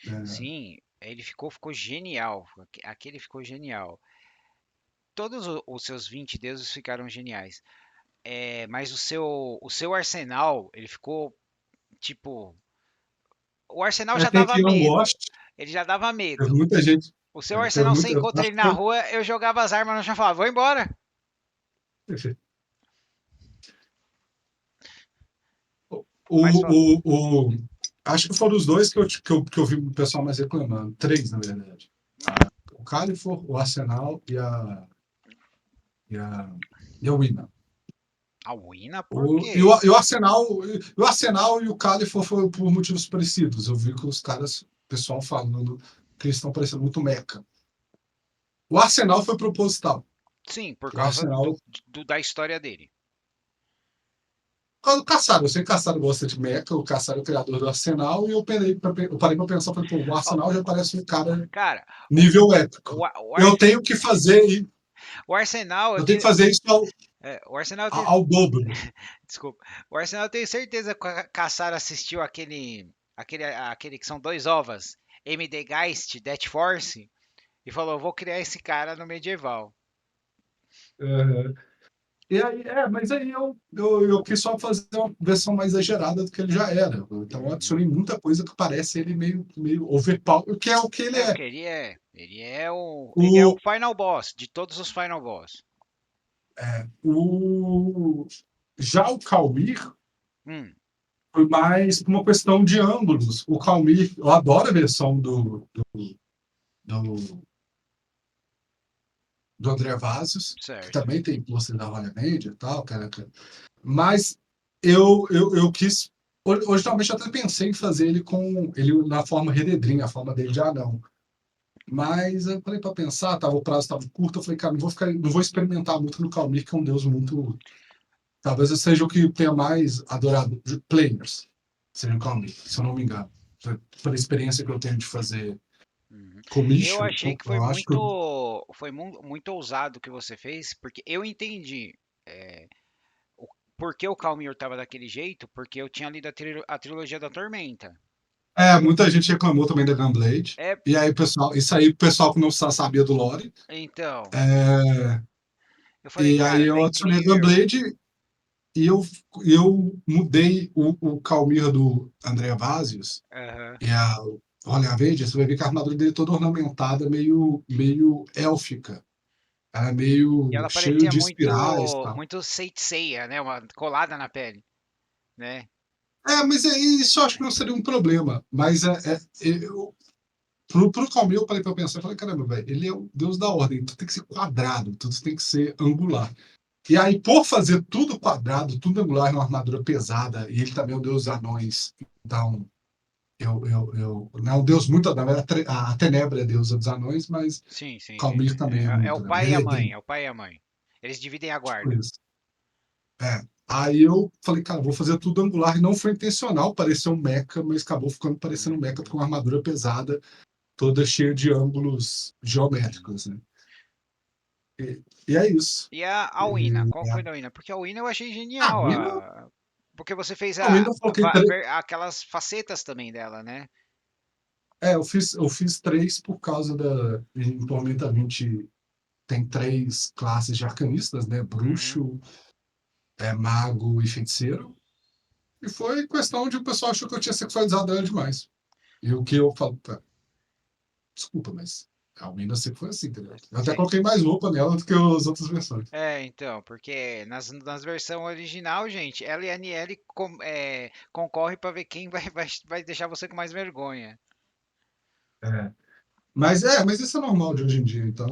É, Sim, ficou genial. Aquele ficou genial. Todos os seus 20 deuses ficaram geniais. Mas o seu arsenal, ele ficou tipo. O arsenal já tem dava quem não medo. goste, Ele já dava teve medo. muita gente. O seu Teve arsenal, você muita. encontra Acho ele que na rua, eu jogava as armas no chão e falava, vou embora. foi, Mas só. acho que foram os dois que eu vi o pessoal mais reclamando. Três, na verdade. O Califor, o Arsenal e a, e a Wina. A Wina, por O, e, o, quê? e, o Arsenal, o Arsenal e o Califor foram por motivos parecidos. Eu vi que os caras, o pessoal falando que eles estão parecendo muito meca. O Arsenal foi proposital. Sim, por O causa Arsenal. da história dele. O Caçaro, eu sei que o Caçaro gosta de mecha, o Caçaro é o criador do Arsenal, e eu parei pra pensar, falei, pô, o Ó, Arsenal já parece um cara cara, o, nível épico. o, Ar- o, Eu Ar- tenho que fazer, o Arsenal, eu tenho que fazer isso o Arsenal tem, ao dobro. desculpa, o Arsenal eu tenho certeza que o Caçaro assistiu aquele que são dois ovas, MD Geist, Death Force, e falou, vou criar esse cara no medieval. Uhum. E aí, mas aí eu quis só fazer uma versão mais exagerada do que ele já era. Então eu Uhum. adicionei muita coisa que parece ele meio overpower, que é o que ele É o é. que ele é. Ele é o O, final boss de todos os final boss. já o Kalmir Hum, foi mais uma questão de ângulos. O Calmir, eu adoro a versão do, do André Vazios, que certo. também tem pôster da Holly Media e tal, cara. Mas eu quis. Originalmente eu até pensei em fazer ele com ele na forma rededrinha, a forma dele de anão. Mas eu falei para pensar, tava, o prazo estava curto, eu falei, cara, não vou experimentar muito no Calmir, que é um deus muito. Talvez eu seja o que tenha mais adorado de players, seja o Calmir, se eu não me engano. Pela experiência que eu tenho de fazer Uhum. Eu commission, achei que foi eu acho que eu. muito ousado o que você fez, porque eu entendi o por que o Calmir estava daquele jeito, porque eu tinha lido a trilogia da Tormenta. Muita gente reclamou também da Gunblade. É, E aí, pessoal, isso aí, o pessoal que não sabia do lore. então, É, eu falei, e aí cara, tá eu adicionei a incrível. Gunblade e eu mudei o Calmir do André Vazios Aham. e a Olha Verde, você vai ver que a armadura dele é toda ornamentada, meio élfica. Ela é E meio ela cheio parecia de espirais e muito, tal. muito Saint Seiya, né? Uma colada na pele, né? Mas isso eu acho que não seria um problema. Mas pro Calmir, eu parei pra pensar, eu falei, caramba, velho, ele é o deus da ordem, tudo tem que ser quadrado, tudo tem que ser angular. E aí, por fazer tudo quadrado, tudo angular, uma armadura pesada, e ele também é o deus dos anões, então, não é um deus muito anão, a Tenebra é deusa dos anões, mas Sim, sim, sim. Calmir também é É o muito, né? pai e a mãe, Meredrim, é o pai e a mãe. Eles dividem a tipo guarda. isso. É. Aí eu falei, cara, vou fazer tudo angular, e não foi intencional parecer um mecha, mas acabou ficando parecendo um mecha Uhum, com uma armadura pesada, toda cheia de ângulos uhum. geométricos, né? E é isso. E a Wina, E, qual foi da Wina? Porque a Wina eu achei a genial. Wina, Porque você fez a Wina eu coloquei aquelas facetas também dela, né? eu fiz três por causa da. Em Tormenta 20 tem três classes de arcanistas, né? Uhum. Bruxo, mago e feiticeiro. E foi questão de o pessoal achou que eu tinha sexualizado ela demais. E o que eu falo, tá, desculpa, mas a Wina sempre foi assim, entendeu? Eu até Sim. coloquei mais roupa nela do que as outras versões. Então, porque nas versão original, gente, ela e a Aniele concorre pra ver quem vai deixar você com mais vergonha. É. Mas isso é normal de hoje em dia, então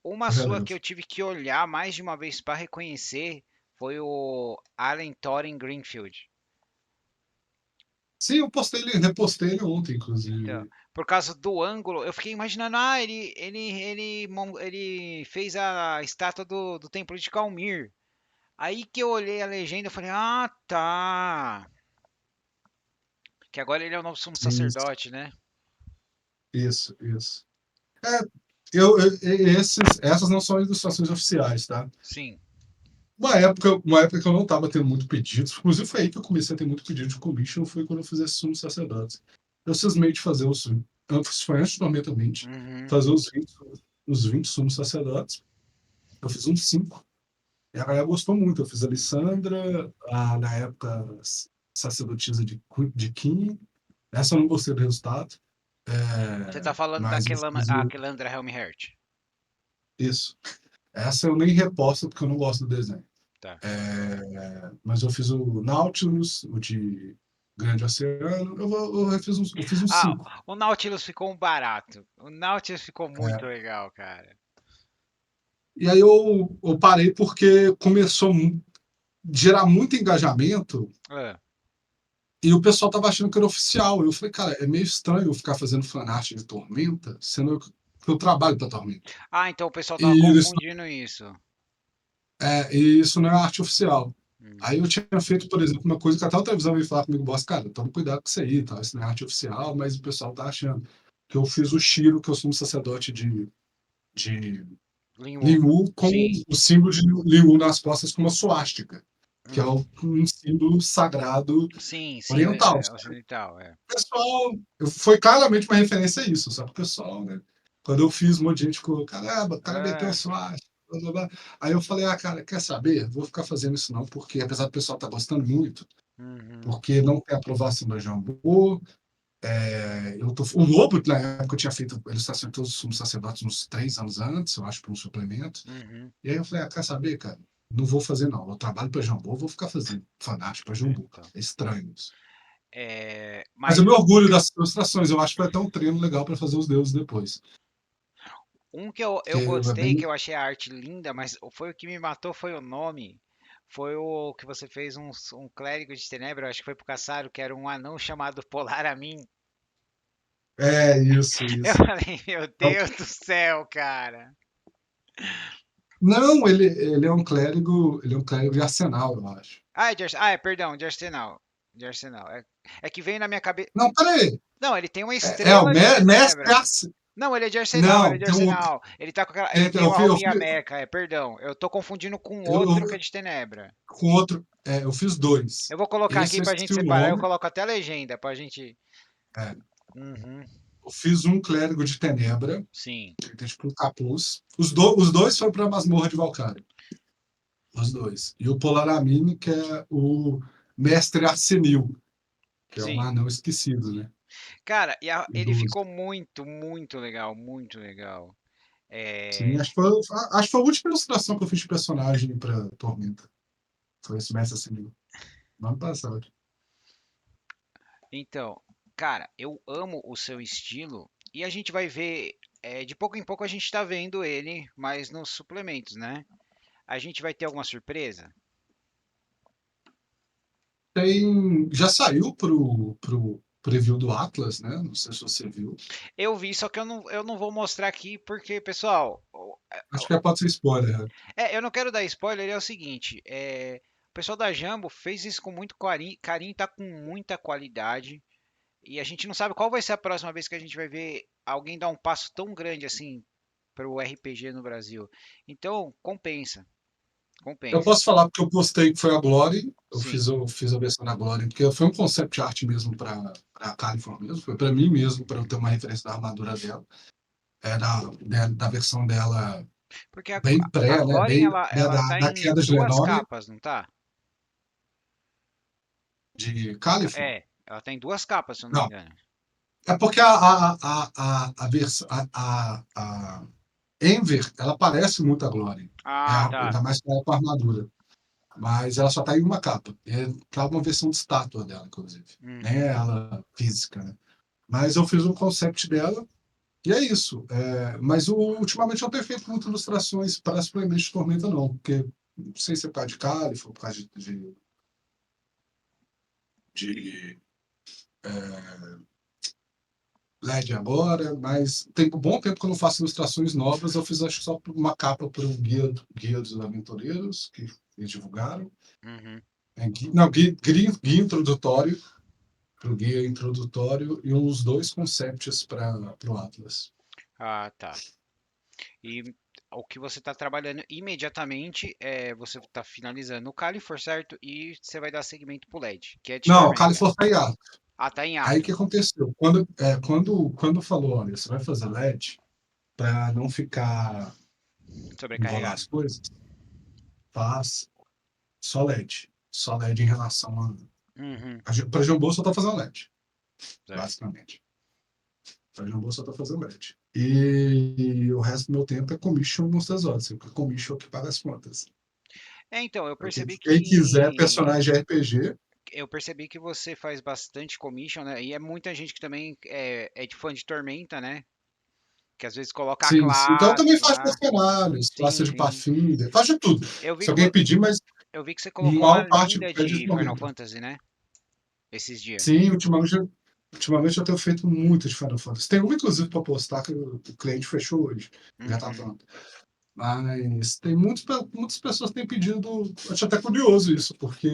Uma eu sua que relevo. eu tive que olhar mais de uma vez para reconhecer foi o Allen Thorin Greenfield. Sim, repostei ele ontem, Então, inclusive. por causa do ângulo, eu fiquei imaginando, ele fez a estátua do Templo de Calmir. Aí que eu olhei a legenda, eu falei, ah, tá. Que agora ele é o novo sumo Isso, sacerdote, né? isso. É, essas não são ilustrações oficiais, tá? Sim. Uma época que eu não estava tendo muito pedido, inclusive foi aí que eu comecei a ter muito pedido de commission, foi quando eu fiz esse sumo sacerdotes. Eu cismei de fazer foi antes do Tormenta 20, Uhum. fazer os 20 sumos sacerdotes. Eu fiz uns 5. E a galera gostou muito. Eu fiz a Alessandra, na época, sacerdotisa de Kim. Essa eu não gostei do resultado. Você tá falando Mas eu daquela fiz Aquelandra Helmhert. isso. Essa eu nem reposto porque eu não gosto do desenho. Tá. Mas eu fiz o Nautilus, o de Grande Oceano. Eu fiz uns Ah, 5. o Nautilus ficou um barato. O Nautilus ficou muito É. legal, cara. E aí eu parei porque começou a gerar muito engajamento Ah, e o pessoal tava achando que era oficial. Eu falei, cara, é meio estranho eu ficar fazendo fanart de Tormenta, sendo que eu trabalho para Tormenta. então o pessoal tava E isso, confundindo isso. e isso não é arte oficial. Aí eu Uhum. tinha feito, por exemplo, uma coisa que até a televisão veio falar comigo, boss, cara, toma cuidado com isso aí, tá? Isso não é arte oficial, mas o pessoal tá achando que eu fiz o Shiro, que eu sou um sacerdote de Linwu. Liu com Sim. o símbolo de Liu nas costas com uma suástica, que é Uhum. um símbolo sagrado Sim, sim, oriental. ocidental, é. O pessoal, foi claramente uma referência a isso, sabe? O pessoal, né? Quando eu fiz, um monte de gente ficou, caramba, o cara meteu a É. suástica, blá, blá, blá. Aí eu falei, cara, quer saber? Vou ficar fazendo isso não, porque apesar do pessoal estar gostando muito, Uhum. porque não tem aprovação da Jambô, o Lobo, na época, eu tinha feito ilustração de todos os sumos sacerdotes uns 3 anos antes, eu acho, para um suplemento. Uhum. E aí eu falei, quer saber, cara? Não vou fazer, não. Eu trabalho para Jambô, vou ficar fazendo fanático para Jambô. Então. É estranho isso. Mas eu Mas me orgulho das ilustrações. Eu acho que vai ter um treino legal para fazer os deuses depois. um que eu Que é gostei, bem. que eu achei a arte linda, mas foi o que me matou foi o nome. Foi o que você fez um clérigo de Tenebra, eu acho que foi pro Caçaro, que era um anão chamado Polaramin. É, isso, Eu isso. falei, meu Deus do céu, cara. Não, ele é um clérigo de arsenal, eu acho. Perdão, de Arsenal. De Arsenal. É que veio na minha cabeça. Não, peraí. Não, ele tem uma É o estrela de mestre Tenebra. arsenal. Não, ele é de Arsenal, ele é Não, de tem um outro. Arsenal. Ele tá com aquela, ele tem Eu, uma eu, roupinha meca, perdão. Eu tô confundindo com outro que é eu, de Tenebra. com outro. Eu fiz dois. Eu vou colocar aqui Esse eu pra esqueci gente o separar, eu nome. coloco até a legenda pra gente. É, Uhum, eu fiz um clérigo de Tenebra, sim, que tem tipo um capuz. Os dois foram para a masmorra de Valkyrie. Os dois. E o Polaramine, que é o mestre Arsenil, que é um sim. anão esquecido, né? Cara, ele Idoso. ficou muito, muito legal, muito legal. Sim, É, acho que foi a última ilustração que eu fiz de personagem para Tormenta. Foi esse mestre Arsenil. No ano passado. então, cara, eu amo o seu estilo e a gente vai ver, de pouco em pouco a gente tá vendo ele, mas nos suplementos, né? A gente vai ter alguma surpresa? Já saiu pro preview do Atlas, né? Não sei se você viu. Eu vi, só que eu não vou mostrar aqui porque, pessoal, Acho que pode ser spoiler. Né? eu não quero dar spoiler, é o seguinte, o pessoal da Jambo fez isso com muito carinho, tá com muita qualidade e a gente não sabe qual vai ser a próxima vez que a gente vai ver alguém dar um passo tão grande assim para o RPG no Brasil. Então, compensa, Eu compensa. posso falar porque eu postei que foi a Glory. Sim. Eu fiz a versão da Glory, porque foi um concept art mesmo para a California mesmo. Foi para mim mesmo, para eu ter uma referência da armadura dela. É da versão dela Porque bem a pré, né? Glorin, Bem ela tá da em queda de duas Lenore, capas, não tá? de California. Ela tá em duas capas, se eu não me Não, engano. é porque a versão. A Enver, ela parece muito a Glory. Ah, tá. Ainda mais com a armadura. Mas ela só tá em uma capa. Tá uma versão de estátua dela, inclusive. Nem é Uhum. ela física, né? Mas eu fiz um concept dela e é isso. Mas ultimamente eu não tenho feito muitas ilustrações para suplementos de Tormenta, não. Porque não sei se é por causa de Califor, por causa de LED agora, mas tem um bom tempo que eu não faço ilustrações novas. Eu fiz acho que só uma capa para o Guia dos Aventureiros, que eles divulgaram. Uhum. Não, guia introdutório, para o guia introdutório e uns dois concepts para o Atlas. Ah, tá. E o que você está trabalhando imediatamente você está finalizando o Califor, certo? E você vai dar segmento pro LED, que é de Não, o Tormenta. California está em ato. Ah, tá em Aí o que ato. aconteceu? Quando falou, olha, você vai fazer LED para não ficar embolar Sobrecarregado. as coisas, faz só LED. Só LED em relação a. Uhum. Para Jambô só está fazendo LED, Certo. basicamente. Para Jambô só está fazendo LED. E o resto do meu tempo é commission nos Tesoros, porque commission é o que paga as contas. Então, Quem quiser personagem de RPG, eu percebi que você faz bastante commission, né? E é muita gente que também é de fã de Tormenta, né? Que às vezes coloca a sim, sim. Então eu também classe faço lá. personagens, classe Sim, de sim. Pathfinder, faço de tudo. Eu vi Se que, alguém pedir, mas eu vi que você colocou uma maior parte linda é de de Final momento. Fantasy, né? Esses dias. Sim, ultimamente eu tenho feito muito de Final Fantasy. Tem uma, inclusive, para postar que o cliente fechou hoje. Já tá Uhum. falando. Mas tem muitas pessoas que têm pedido. Acho até curioso isso, porque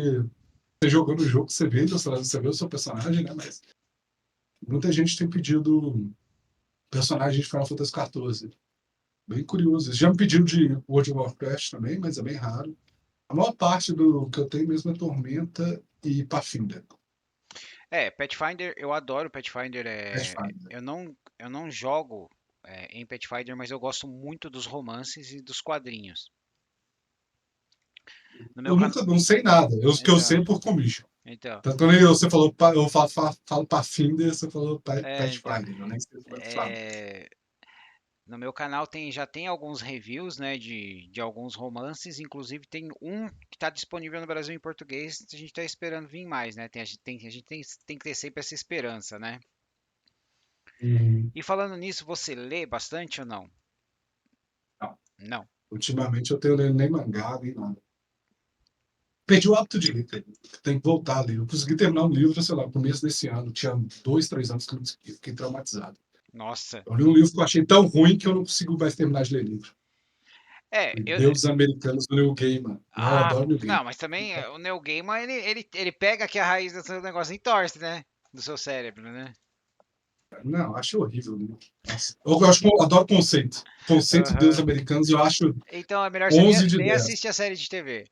você jogando o jogo, você vê ilustrado, você vê o seu personagem, né? Mas muita gente tem pedido personagens de Final Fantasy XIV. Bem curioso. Já me pediram de World of Warcraft também, mas é bem raro. A maior parte do que eu tenho mesmo é Tormenta e Pathfinder. Pathfinder, eu adoro Pathfinder. Pathfinder. Eu não jogo em Pathfinder, mas eu gosto muito dos romances e dos quadrinhos. No meu Eu canal. nunca não sei nada. O que eu Então, sei é por commission. então, Tanto quando você falou, eu falo Pathfinder, você falou então. Pathfinder. Eu nem sei se é Pathfinder. No meu canal já tem alguns reviews, né, de alguns romances, inclusive tem um que está disponível no Brasil em português, a gente está esperando vir mais, né? A gente tem que ter sempre essa esperança, né? Hum, E falando nisso, você lê bastante ou não? não. Não. Ultimamente eu tenho lido nem mangá, nem nada. Perdi o hábito de ler, cara. Tem que voltar a ler. Eu consegui terminar um livro, sei lá, no começo desse ano. Tinha 2, 3 anos que eu não consegui, fiquei traumatizado. Nossa. Eu li um livro que eu achei tão ruim que eu não consigo mais terminar de ler livro. É, eu. Deuses Americanos do Neil Gaiman. Eu Ah, adoro Neil não, Gaiman. mas também o Neil Gaiman, ele pega aqui a raiz do seu negócio e entorce, né? Do seu cérebro, né? Não, acho horrível. Né? Nossa. Eu adoro conceito. Conceito de Deuses Aham. Americanos eu acho Então é melhor você 11 de nem 10. assistir a série de TV.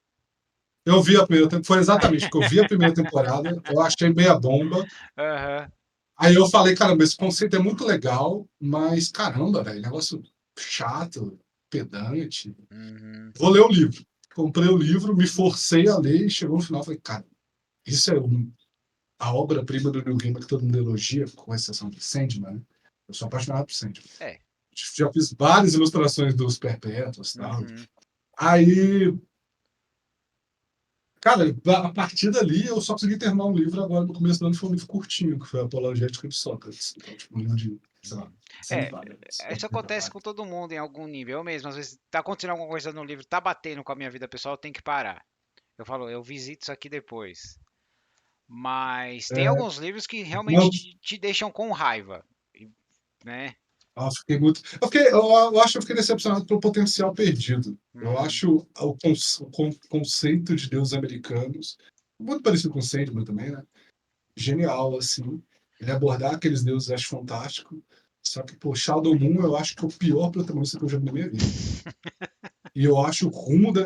Eu vi a primeira temporada, foi exatamente porque eu vi a primeira temporada, eu achei meia bomba. Aham. Aí eu falei, caramba, esse conceito é muito legal, mas caramba, velho, negócio chato, pedante. Uhum. Vou ler o livro. Comprei o livro, me forcei a ler e chegou no final, falei, cara, isso é a obra-prima do Neil Gaiman que todo mundo elogia, com exceção de Sandman, né? Eu sou apaixonado por Sandman. É. Já fiz várias ilustrações dos Perpétuos e tal. Uhum. Aí, cara, a partir dali eu só consegui terminar um livro agora no começo do ano, foi um livro curtinho, que foi a Apologética de Sócrates. Então, tipo, um livro de, sei lá, Uhum. 100 É, páginas, isso 80 acontece com páginas. todo mundo em algum nível. Eu mesmo, às vezes tá acontecendo alguma coisa no livro, tá batendo com a minha vida pessoal, eu tenho que parar. Eu falo, eu visito isso aqui depois. Mas tem É, alguns livros que realmente não, te deixam com raiva, né? eu fiquei muito. Eu acho que eu fiquei decepcionado pelo potencial perdido. Eu Uhum. acho o conceito de deuses americanos, muito parecido com o Sandman também, né? Genial, assim. Ele abordar aqueles deuses, eu acho fantástico. Só que, pô, Shadow Moon eu acho que é o pior protagonista que eu já vi na minha vida. E eu acho o rumo da.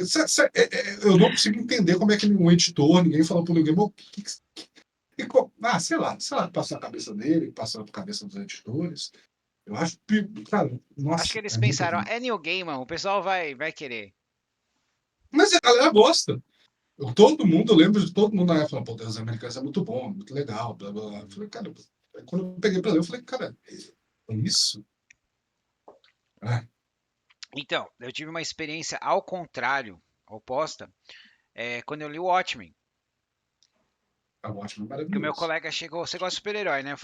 Eu não consigo entender como é que um editor, ninguém falou pro ninguém, sei lá, que passou na cabeça dele, que passou na cabeça dos editores. Eu acho, cara, Acho que nossa, eles é muito pensaram, ruim. é New Gaiman, o pessoal vai querer. Mas a galera gosta. Todo mundo, eu lembro de todo mundo na época falando, pô, Deus Americanos é muito bom, muito legal, blá blá blá. Eu falei, cara, quando eu peguei pra ler, eu falei, cara, é isso? É, Então, eu tive uma experiência ao contrário, oposta, quando eu li o Watchmen. tá ótimo, é Que o meu maravilhoso. colega chegou, você gosta de super-herói, né?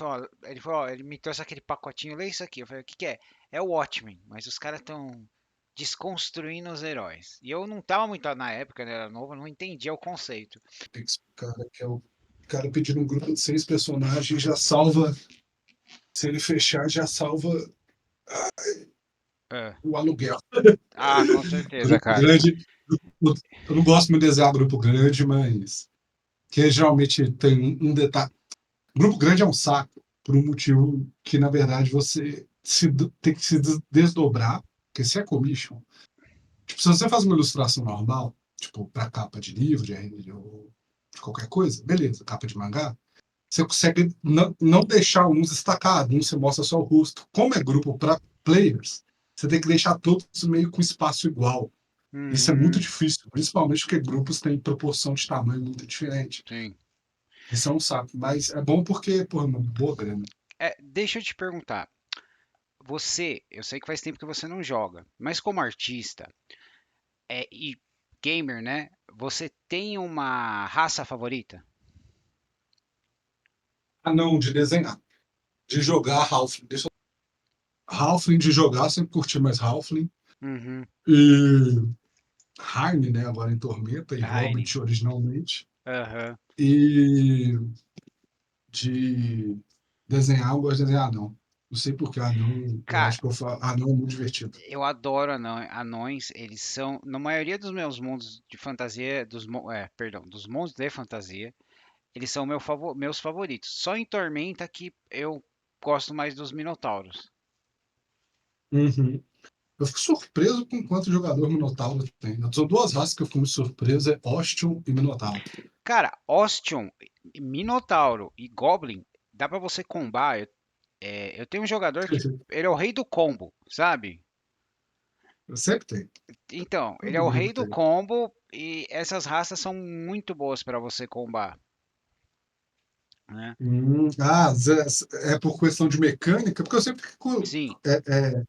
Ele falou, ó, ele me trouxe aquele pacotinho, lê isso aqui. Eu falei, o que que é? É o Watchmen, mas os caras estão desconstruindo os heróis. E eu não tava muito na época, né, era novo, eu não entendia o conceito. Tem que explicar que é o cara pedindo um grupo de 6 personagens, já salva, se ele fechar, já salva É. o aluguel. Ah, com certeza, Grupo cara. grande, eu não gosto muito de desenhar grupo grande, mas que geralmente tem um detalhe. Grupo grande é um saco, por um motivo que, na verdade, você tem que se desdobrar, porque se é commission, tipo, se você faz uma ilustração normal, tipo, para capa de livro, ou de qualquer coisa, beleza, capa de mangá, você consegue não deixar uns destacados, um você mostra só o rosto. Como é grupo para players, você tem que deixar todos meio com espaço igual. Isso é muito Uhum, difícil, principalmente porque grupos têm proporção de tamanho muito diferente. sim. Isso é um saco, mas é bom porque, pô, é uma boa grana. Deixa eu te perguntar. Eu sei que faz tempo que você não joga, mas como artista e gamer, né? Você tem uma raça favorita? Ah, não, de desenhar. De jogar Halfling. Halfling de jogar, sempre curti mais Halfling. Uhum. E Harne, né, agora em Tormenta, e Raine. Hobbit originalmente. Aham. E de desenhar, eu gosto de desenhar anão. Não sei por que anão, eu Cara, acho que eu falo, anão é muito divertido. eu adoro anões. Eles são, na maioria dos meus mundos de fantasia, perdão, dos mundos de fantasia, eles são meus favoritos. Só em Tormenta que eu gosto mais dos Minotauros. Uhum. Eu fico surpreso com quanto jogador Minotauro tem. São duas raças que eu fico muito surpreso, é Ostium e Minotauro. Cara, Ostion, Minotauro e Goblin, dá pra você combar. Eu tenho um jogador que ele é o rei do combo, sabe? Eu sempre tenho. Então, ele é Todo o grupo rei do tem. combo e essas raças são muito boas pra você combar, né? É por questão de mecânica, porque eu sempre fico. Sim, É, é,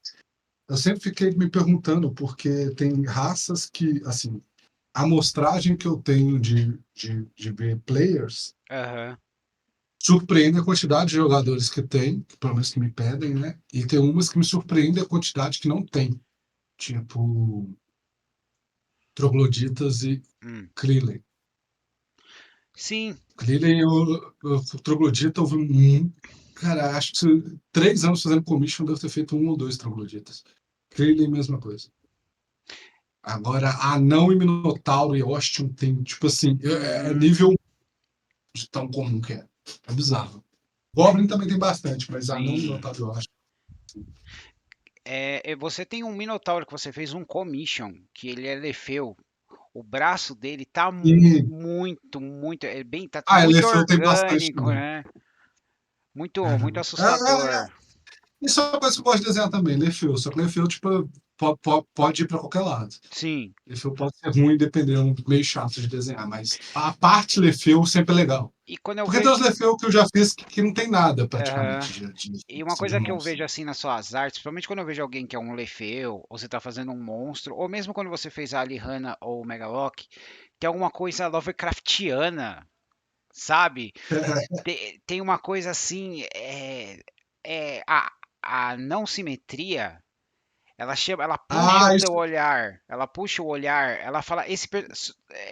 eu sempre fiquei me perguntando, porque tem raças que, assim, a amostragem que eu tenho de ver players Aham. surpreende a quantidade de jogadores que tem, pelo menos que me pedem, né? E tem umas que me surpreendem a quantidade que não tem, tipo trogloditas e Hum. Krillin. Sim, Krillin, troglodita, houve cara, acho que 3 anos fazendo commission, deve ter feito um ou dois trogloditas. Krillin, mesma coisa. Agora, Anão e Minotauro e Ostium tem, tipo assim, é uhum, nível de tão comum que é. É bizarro. Goblin também tem bastante, mas Anão e sim. Minotauro eu acho. Você tem um Minotauro que você fez um commission, que ele é Lefeu. O braço dele tá E, muito, tá muito LFO tem bastante orgânico, também. né? Muito Uhum. assustador. Isso é uma coisa que eu gosto de desenhar também, LFO. Só que LFO, tipo, pode ir para qualquer lado. Sim, LFO pode ser ruim, dependendo, meio chato de desenhar, mas a parte LFO sempre é legal. e quando eu Porque tem vejo. os LFO que eu já fiz que não tem nada, Aham. praticamente, E uma de coisa que eu monstro. vejo assim nas suas artes, principalmente quando eu vejo alguém que é um Lefeu, ou você tá fazendo um monstro, ou mesmo quando você fez a Alihanna ou o Megalock, tem alguma coisa Lovecraftiana, sabe? Tem uma coisa assim, é a não simetria. Ela puxa o Ah, teu isso. olhar, ela puxa o olhar, ela fala,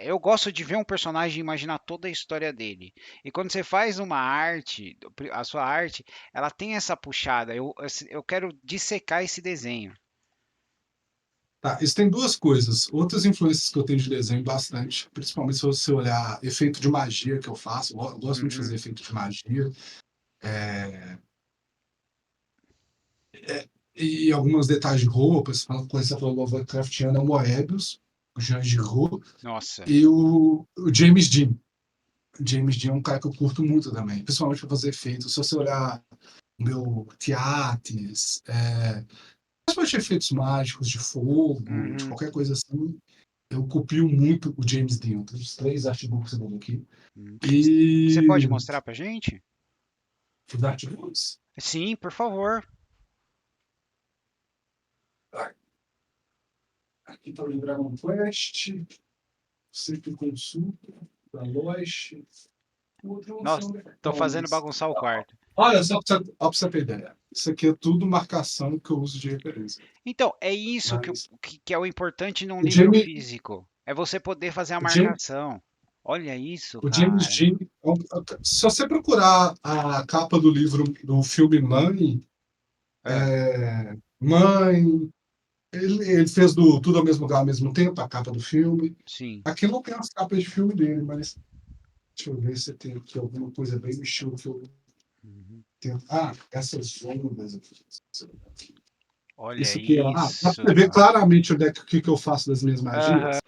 eu gosto de ver um personagem e imaginar toda a história dele. E quando você faz uma arte, a sua arte, ela tem essa puxada. Eu quero dissecar esse desenho. Tá, isso tem duas coisas. Outras influências que eu tenho de desenho bastante, principalmente se você olhar efeito de magia que eu faço, eu gosto muito de fazer Uhum, efeito de magia. E alguns detalhes de roupas, uma coisa que você falou, Lovecraftiana, é o Moebius, o Jean Giraud, nossa, e o James Dean. O James Dean é um cara que eu curto muito também, principalmente para fazer efeitos. Se você olhar o meu Teates, principalmente efeitos mágicos de fogo, de uhum, qualquer coisa assim, eu copio muito o James Dean. Tem os três artbooks dele aqui. uhum. Você pode E mostrar pra gente? os artbooks, Sim, por favor. aqui está o Dragon Quest, sempre consulta, da Loish. O outro não Nossa, são tô fazendo bons. bagunçar o quarto. Olha, só pra você ter ideia. Isso aqui é tudo marcação que eu uso de referência. Então, é isso Mas que é o importante num o livro James, físico. É você poder fazer a o James, marcação. Olha isso, o James cara. Dean, se você procurar a capa do livro do filme Mãe, É, Mãe, ele fez do Tudo ao Mesmo Lugar ao Mesmo Tempo, a capa do filme. sim. Aqui não tem as capas de filme dele, mas deixa eu ver se tem aqui alguma coisa bem no estilo que eu Uhum. tenho. Essas ondas aqui. Olha Isso aqui, ó. Pra isso, você ver cara. claramente onde é que eu faço das minhas Aham. magias.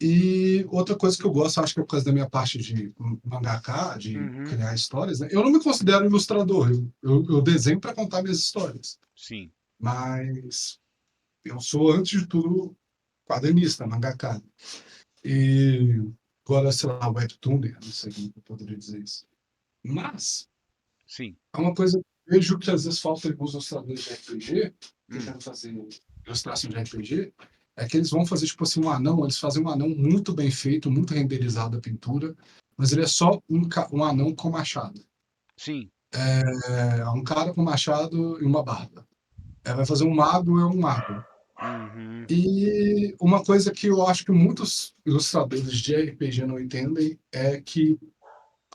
E outra coisa que eu gosto, acho que é por causa da minha parte de mangaka, de Uhum. criar histórias, né? Eu não me considero ilustrador, eu desenho para contar minhas histórias. Sim. Mas eu sou, antes de tudo, quadrinista, mangaka. E agora, sei lá, webtooner, não sei como eu poderia dizer isso. Mas Sim. é uma coisa que eu vejo que às vezes falta em alguns ilustradores de RPG, Hum. tentando fazer ilustração de RPG, é que eles vão fazer, tipo assim, um anão, eles fazem um anão muito bem feito, muito renderizado a pintura, mas ele é só um anão com machado. Sim. É um cara com machado e uma barba. Vai fazer um mago, é um mago. Uhum. E uma coisa que eu acho que muitos ilustradores de RPG não entendem é que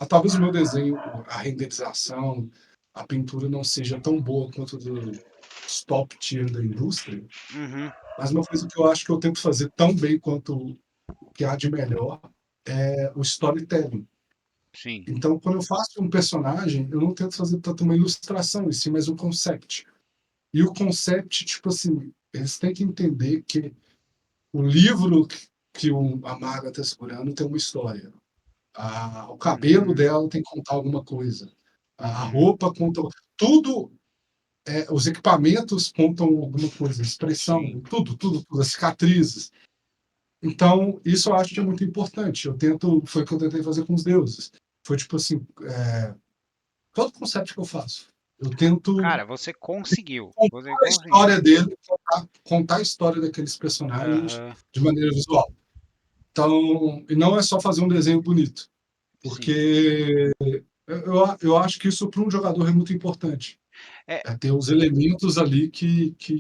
talvez o meu desenho, a renderização, a pintura não seja tão boa quanto dos top tier da indústria, Uhum. mas uma coisa que eu acho que eu tento fazer tão bem quanto o que há de melhor é o storytelling. Sim. Então, quando eu faço um personagem, eu não tento fazer tanto uma ilustração em si, mas um concept. E o concept, tipo assim, eles têm que entender que o livro que a maga está segurando tem uma história. O cabelo Uhum. dela tem que contar alguma coisa. A Uhum. roupa conta. Tudo, os equipamentos contam alguma coisa, a expressão, Sim. tudo, as cicatrizes. Então, isso eu acho que é muito importante. Foi o que eu tentei fazer com os deuses. Foi tipo assim, todo conceito que eu faço. Eu tento Cara, você conseguiu. Você contar a conseguiu. história dele, contar a história daqueles personagens Aham, de maneira visual. Então, e não é só fazer um desenho bonito, sim. porque eu acho que isso para um jogador é muito importante. É, É ter os elementos ali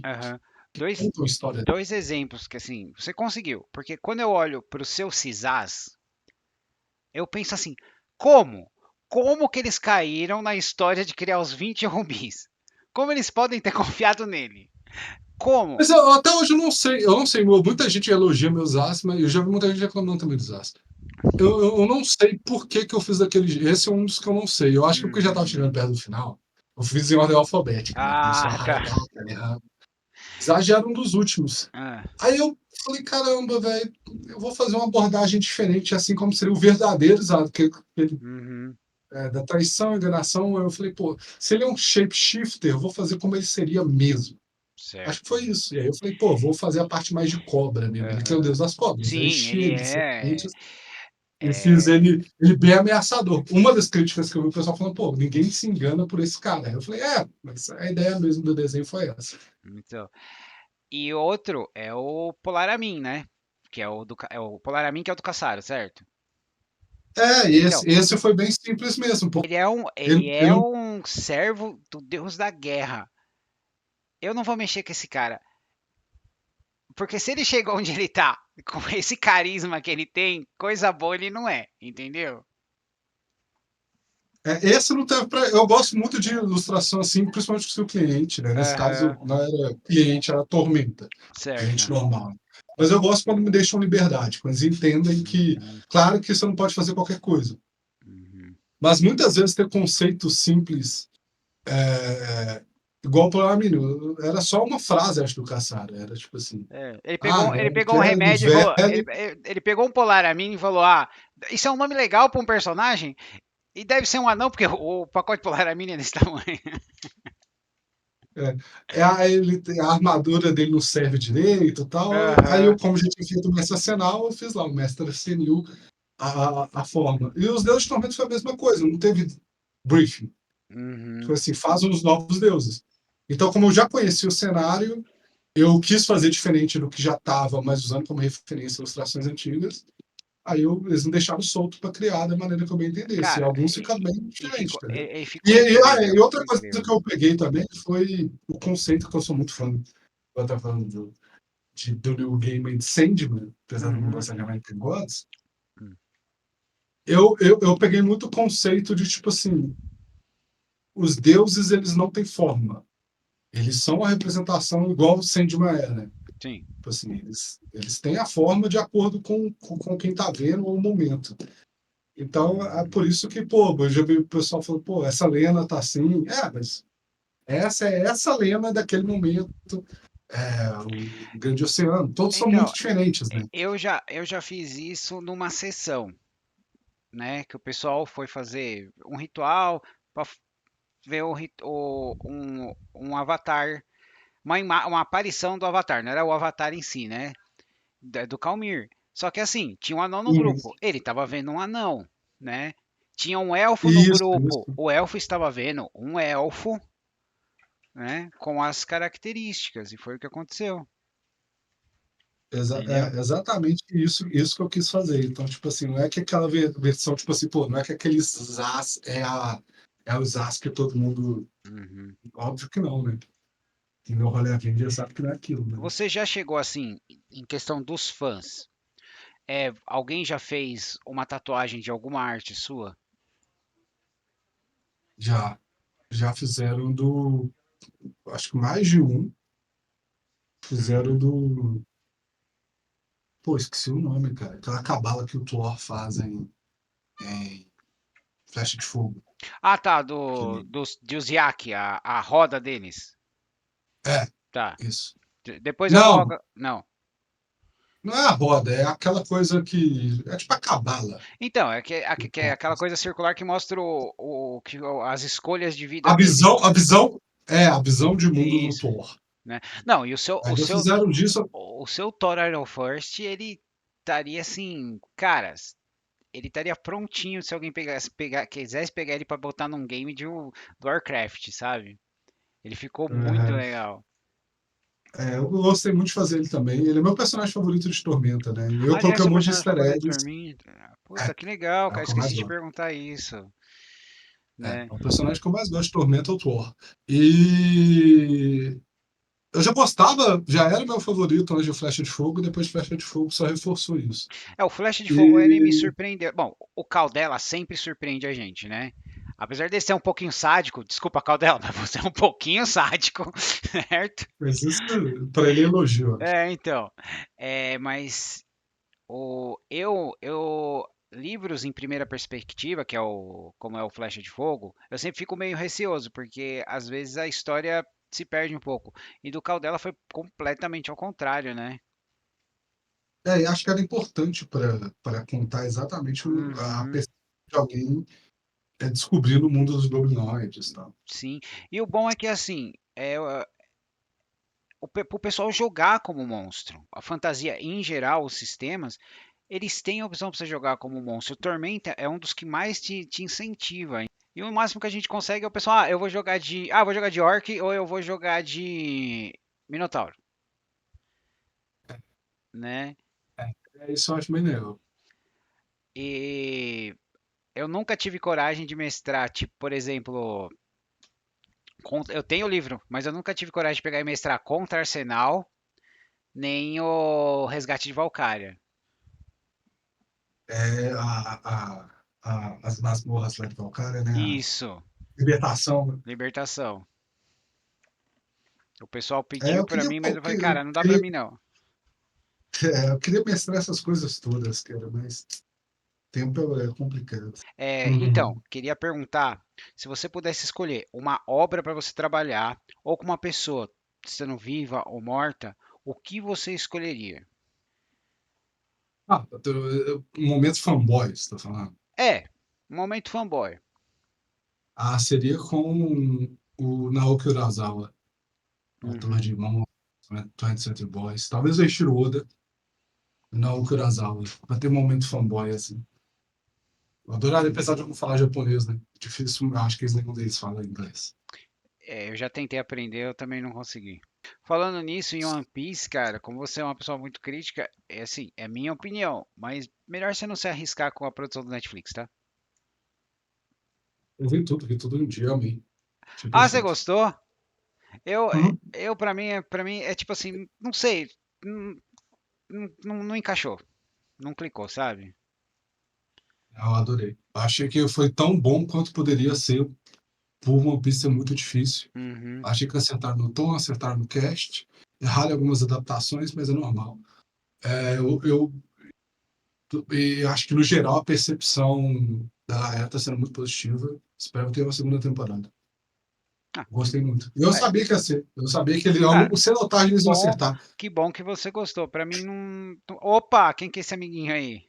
aham. Dois, contam a história. dois exemplos que, assim, você conseguiu. Porque quando eu olho pro seu Cisaz, eu penso assim, como? Como que eles caíram na história de criar os 20 rumbis? Como eles podem ter confiado nele? Como? Mas até hoje eu não sei, muita gente elogia meus aços, mas eu já vi muita gente reclamando também dos aços. Eu não sei por que, que eu fiz daquele jeito. Esse é um dos que eu não sei. Eu acho que porque já estava chegando Uhum. perto do final. Eu fiz em ordem alfabética, né? Começou Ah, a tá. tal, Zaz era um dos últimos. Ah, Aí eu falei, caramba, velho, eu vou fazer uma abordagem diferente, assim como seria o verdadeiro Zaz, uhum, da traição, enganação. Eu falei, pô, se ele é um shapeshifter, eu vou fazer como ele seria mesmo. Acho que certo. foi isso. E aí eu falei, pô, vou fazer a parte mais de cobra mesmo. Ele que é o Aham. deus das cobras. Eu Sim, enchi ele ele de é, serpentes e fiz é. ele bem ameaçador. Uma das críticas que eu vi o pessoal falando, pô, ninguém se engana por esse cara. Eu falei, mas a ideia mesmo do desenho foi essa. Então. E outro é o Polaramin, né? Que é é o Polaramin que é o do Caçaro, certo? É, e Então, esse foi bem simples mesmo. Pô. ele é Ele um servo do deus da guerra. Eu não vou mexer com esse cara. Porque se ele chegou onde ele tá, com esse carisma que ele tem, coisa boa ele não é, entendeu? esse não teve pra, eu gosto muito de ilustração assim, principalmente com o seu cliente, né? Nesse caso, Aham, não era cliente, era Tormenta, cliente certo. normal. Mas eu gosto quando me deixam liberdade, quando eles entendem que, Uhum, claro que você não pode fazer qualquer coisa, uhum. mas muitas vezes ter conceitos simples, é, igual para mim, era só uma frase, acho, do Caçara, era tipo assim, É, é ele um pegou um velho, remédio e falou, velho, ele pegou um Polaramin e falou, ah, isso é um nome legal para um personagem e deve ser um anão porque o pacote Polaramin é desse tamanho. a armadura dele não serve direito e tal. Aí Aham, eu, como já tinha feito o mestre arsenal, eu fiz lá o mestre senil, a forma. E os deuses de tormento foi a mesma coisa, não teve briefing. uhum, Foi assim, faz os novos deuses. Então, como eu já conhecia o cenário, eu quis fazer diferente do que já estava, mas usando como referência ilustrações antigas. Aí eles me deixaram solto para criar da maneira que eu bem entendesse. E cara, alguns ficaram bem diferentes, entendeu? ele E, ficou e, ah, incrível, e outra ficou coisa incrível. que eu peguei também foi o conceito que eu sou muito fã. Eu estava falando do New Game Sandman, apesar de eu não Uhum, gostar de American Gods. hum, Eu peguei muito o conceito de, tipo assim, os deuses, eles não têm forma. Eles são a representação igual o Sandman é, né? sim. Tipo assim, eles têm a forma de acordo com quem está vendo o momento. Então, é Uhum. por isso que, pô, eu já vi o pessoal falando, pô, essa lena tá assim. Mas essa é essa lena daquele momento, o grande oceano. Todos são Então, muito diferentes, né? eu já fiz isso numa sessão, né? Que o pessoal foi fazer um ritual para ver um avatar, uma aparição do avatar, não era o avatar em si, né? Do Calmir. Só que assim, tinha um anão no Uhum. grupo. Ele estava vendo um anão, né? Tinha um elfo no Isso, grupo. isso. O elfo estava vendo um elfo, né? Com as características. E foi o que aconteceu. Entendeu? Exatamente isso que eu quis fazer. Então, tipo assim, não é que aquela versão, tipo assim, pô, não é que aqueles Zaz é o Zaz que todo mundo. Uhum. Óbvio que não, né? Quem meu rolê Avenger sabe que não é aquilo, né? Você já chegou assim, em questão dos fãs? Alguém já fez uma tatuagem de alguma arte sua? Já, já fizeram acho que mais de um, fizeram Uhum. do. Pô, esqueci o nome, cara. Aquela cabala que o Thor faz em Flecha de Fogo. Ah, tá, Aquele... de Uzyak, a roda deles. É, Tá. isso. Depois eu Não, coloco. Não. não é a roda, é aquela coisa que. É tipo a cabala. Então, Que o que é Thor aquela faz. coisa circular que mostra as escolhas de vida dele. A visão de mundo do Isso, Thor. né? Não, e Ainda fizeram disso. o seu Thor Iron First, ele estaria assim, cara, ele estaria prontinho se alguém quisesse pegar ele pra botar num game do Warcraft, sabe? Ele ficou muito Aham. legal. Eu gostei muito de fazer ele também. Ele é meu personagem favorito de Tormenta, né? E eu Ah, ele é coloquei um seu monte de personagem easter favorito eggs. por mim? É, Puta, que legal, é o cara. que eu mais Esqueci de gosto. perguntar isso, né? É o personagem que eu mais gosto de Tormenta é o Thor. E eu já gostava, já era meu favorito antes de Flecha de Fogo, e depois de Flecha de Fogo só reforçou isso. É, o Flash de Fogo ele me E surpreendeu. Bom, o Caldela sempre surpreende a gente, né? Apesar de ser um pouquinho sádico, desculpa, Caldela, mas você é um pouquinho sádico, certo? mas isso para ele é elogio, eu acho. É, então. Mas livros em primeira perspectiva, que é como é o Flecha de Fogo, eu sempre fico meio receoso, porque às vezes a história se perde um pouco. E do Caldela foi completamente ao contrário, né? E acho que era importante para contar exatamente a Uhum, perspectiva de alguém descobrindo o mundo dos goblinoides e tal. sim. E o bom é que assim, o pessoal jogar como monstro. A fantasia em geral, os sistemas, eles têm a opção para você jogar como monstro. O Tormenta é um dos que mais te incentiva. E o máximo que a gente consegue é o pessoal, vou jogar de Orc ou eu vou jogar de Minotauro, né? Isso eu acho bem legal. E eu nunca tive coragem de mestrar, tipo, por exemplo, eu tenho o livro, mas eu nunca tive coragem de pegar e mestrar contra Arsenal, nem o Resgate de Valkyria. É, as masmorras lá de Valkyria, né? A Isso, libertação. Libertação. O pessoal pediu Eu pra queria, mim, mas pô, eu falei, cara, não dá pra mim não. eu queria mestrar essas coisas todas, cara, mas tempo é complicado. Então, Uhum. queria perguntar se você pudesse escolher uma obra para você trabalhar ou com uma pessoa, sendo viva ou morta, o que você escolheria? Um momento fanboy, você tá falando? Um momento fanboy. Seria com o Naoki Urasawa, autor Uhum. de Monster, 20th Century Boys. Talvez o Eiichiro Oda, Naoki Urasawa, pra ter um momento fanboy, assim. Eu adoraria, apesar de eu não falar japonês, né? Difícil, acho que eles nenhum deles fala inglês. Eu já tentei aprender, eu também não consegui. Falando nisso, em One Piece, cara, como você é uma pessoa muito crítica, é assim, é minha opinião, mas melhor você não se arriscar com a produção do Netflix, tá? Eu vi tudo em um dia, amei. Achei Ah, você perfeito. gostou? Eu, Uhum. para mim é tipo assim, não sei, não, não encaixou, não clicou, sabe? Eu adorei. Achei que foi tão bom quanto poderia ser, por uma pista muito difícil. Uhum. Achei que acertaram no tom, acertaram no cast, erraram algumas adaptações, mas é normal. E acho que, no geral, a percepção da galera está sendo muito positiva. Espero ter uma segunda temporada. Ah, Gostei muito. Eu é, sabia que ia ser. Eu sabia que cara, o cedo eles iam acertar. que bom que você gostou. Pra mim Opa, quem que é esse amiguinho aí?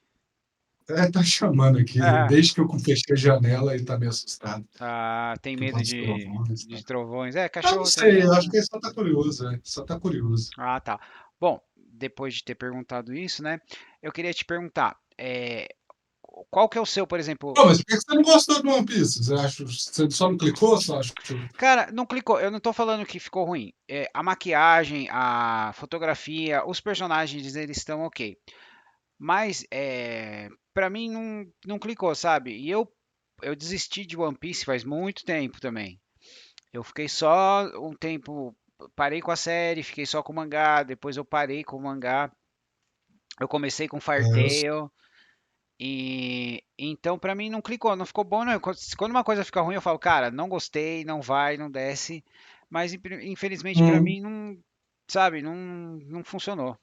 Tá chamando aqui. Ah, Desde que eu fechei a janela, ele tá meio assustado. tem Por medo causa dos trovões, de tá? trovões. Eu não Cachorro sei, também, eu acho né? que ele só tá curioso, né? Só tá curioso. Ah, tá. Bom, depois de ter perguntado isso, né? Eu queria te perguntar, qual que é o seu, por exemplo? Pô, mas por que você não gostou do One Piece? Você só não clicou? Só achou? Cara, não clicou. Eu não tô falando que ficou ruim. A maquiagem, a fotografia, os personagens, eles estão ok. Mas, para mim não clicou, sabe? E eu desisti de One Piece faz muito tempo também. Eu fiquei só um tempo, parei com a série, fiquei só com o mangá, depois eu parei com o mangá. Eu comecei com Fairy É, Tail e então pra mim não clicou, não ficou bom não. Quando uma coisa fica ruim, eu falo, cara, não gostei, não vai, não desce. Mas infelizmente pra hum, mim não, sabe, não funcionou.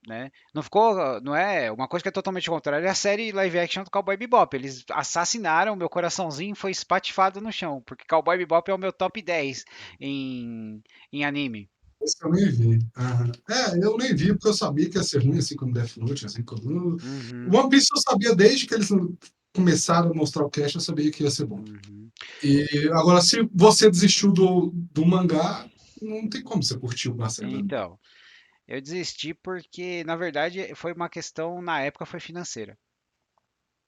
Né? Não ficou, não é uma coisa que é totalmente contrária é a série live action do Cowboy Bebop. Eles assassinaram, meu coraçãozinho foi espatifado no chão, porque Cowboy Bebop é o meu top 10 em, em anime. esse eu nem vi. Aham. Eu nem vi porque eu sabia que ia ser ruim, assim como Death Note, assim como. Uhum, One Piece eu sabia desde que eles começaram a mostrar o cast, eu sabia que ia ser bom. uhum. E agora, se você desistiu do mangá, não tem como você curtir uma série. Né? Então, eu desisti porque, na verdade, foi uma questão, na época, foi financeira.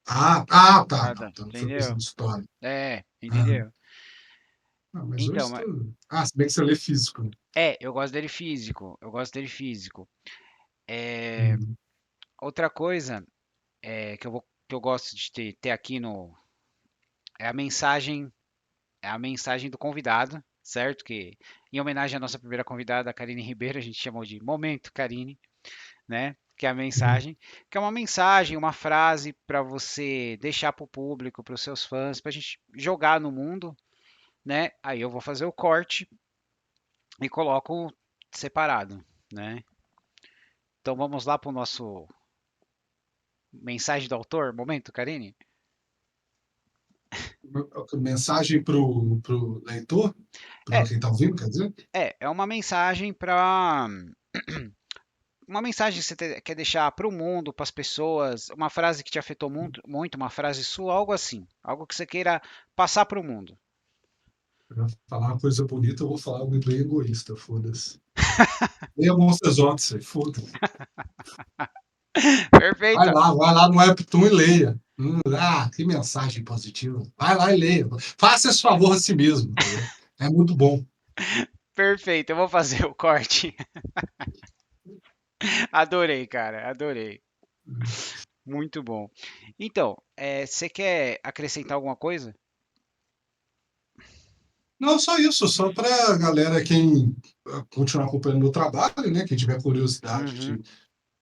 Tá. Não, Cada, então não foi coisa entendeu? de história. É, Aham. entendeu? Não, mas Então, hoje tu... se bem que você lê físico, né? eu gosto dele físico. Eu gosto dele físico. É, Uhum. outra coisa que eu gosto de ter aqui no é a mensagem é a mensagem do convidado, certo? Que em homenagem à nossa primeira convidada, a Karine Ribeiro, a gente chamou de Momento Karine, né? Que é a Uhum. mensagem, que é uma mensagem, uma frase para você deixar para o público, para os seus fãs, para a gente jogar no mundo, né? Aí eu vou fazer o corte e coloco separado, né? Então vamos lá para o nosso mensagem do autor, momento, Karine? Mensagem pro leitor, para É, quem está ouvindo, quer dizer? é uma mensagem para uma mensagem que você quer deixar para o mundo, para as pessoas, uma frase que te afetou muito, muito, uma frase sua, algo assim, algo que você queira passar para o mundo. Pra falar uma coisa bonita, eu vou falar algo bem egoísta, foda-se. Leia Monsters Odyssey, foda-se. Perfeito. Vai lá no Webtoon e leia. Que mensagem positiva. Vai lá e leia. Faça esse favor a si mesmo, entendeu? É muito bom. Perfeito, eu vou fazer o corte. Adorei, cara, adorei. Muito bom. Então, você quer acrescentar alguma coisa? Não, só isso, só para galera, quem continuar acompanhando o meu trabalho, né? Quem tiver curiosidade Uhum, de,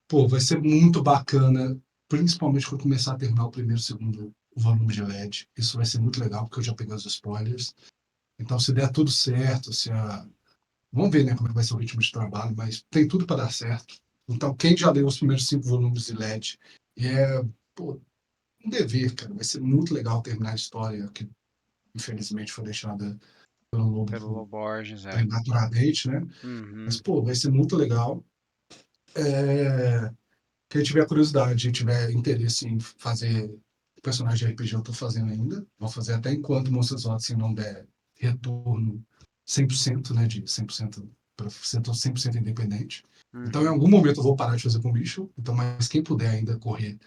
pô, vai ser muito bacana, principalmente quando começar a terminar o primeiro e segundo volume de LED. Isso vai ser muito legal, porque eu já peguei os spoilers. Então, se der tudo certo, se a vamos ver, né, como é que vai ser o ritmo de trabalho, mas tem tudo para dar certo. Então, quem já leu os primeiros 5 volumes de LED, e pô, um dever, cara, vai ser muito legal terminar a história que, infelizmente, foi deixada pelo pelo Lobo Loborges, prematuramente, né? Mas, Uhum, pô, vai ser muito legal. Quem tiver curiosidade e tiver interesse em fazer personagem de RPG, eu estou fazendo ainda. Vou fazer até enquanto Monsters Odyssey não der retorno 100%, né, de 100% para ser 100% independente. Então, em uhum. algum momento eu vou parar de fazer com o bicho. Então, mas quem puder ainda correr,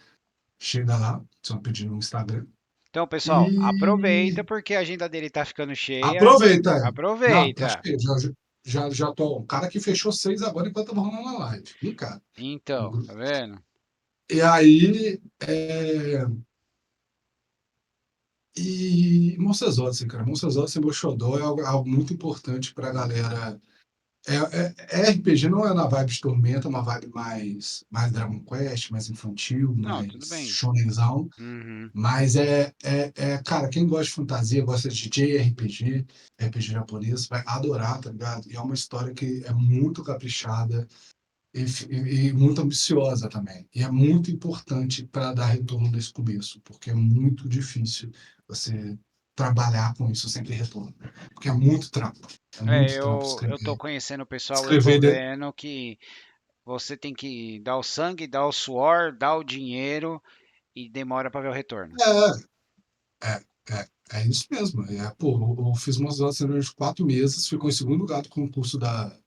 chega lá, só pedir no Instagram. Então, pessoal, aproveita E porque a agenda dele tá ficando cheia. aproveita. Não, tá Aproveita. cheio. Já tô. O cara que fechou 6 agora enquanto eu tava rolando na live. Um cara. No Então, tá grupo. vendo? E aí, e Monsters Odyssey, cara. Monsters Odyssey, meu xodó, é algo muito importante pra galera. RPG não é na vibe de Tormenta, é uma vibe mais Dragon Quest, mais infantil, Não, tudo mais bem. shonenzão. Uhum, Mas cara, quem gosta de fantasia, gosta de JRPG, RPG japonês, vai adorar, tá ligado? E é uma história que é muito caprichada e muito ambiciosa também. E é muito importante para dar retorno nesse começo, porque é muito difícil você trabalhar com isso sem ter retorno. Porque é muito trampo. É muito trampo eu tô conhecendo o pessoal, eu tô escrever vendo que você tem que dar o sangue, dar o suor, dar o dinheiro e demora para ver o retorno. é isso mesmo. Pô, eu fiz umas aulas durante 4 meses, ficou em segundo lugar do concurso da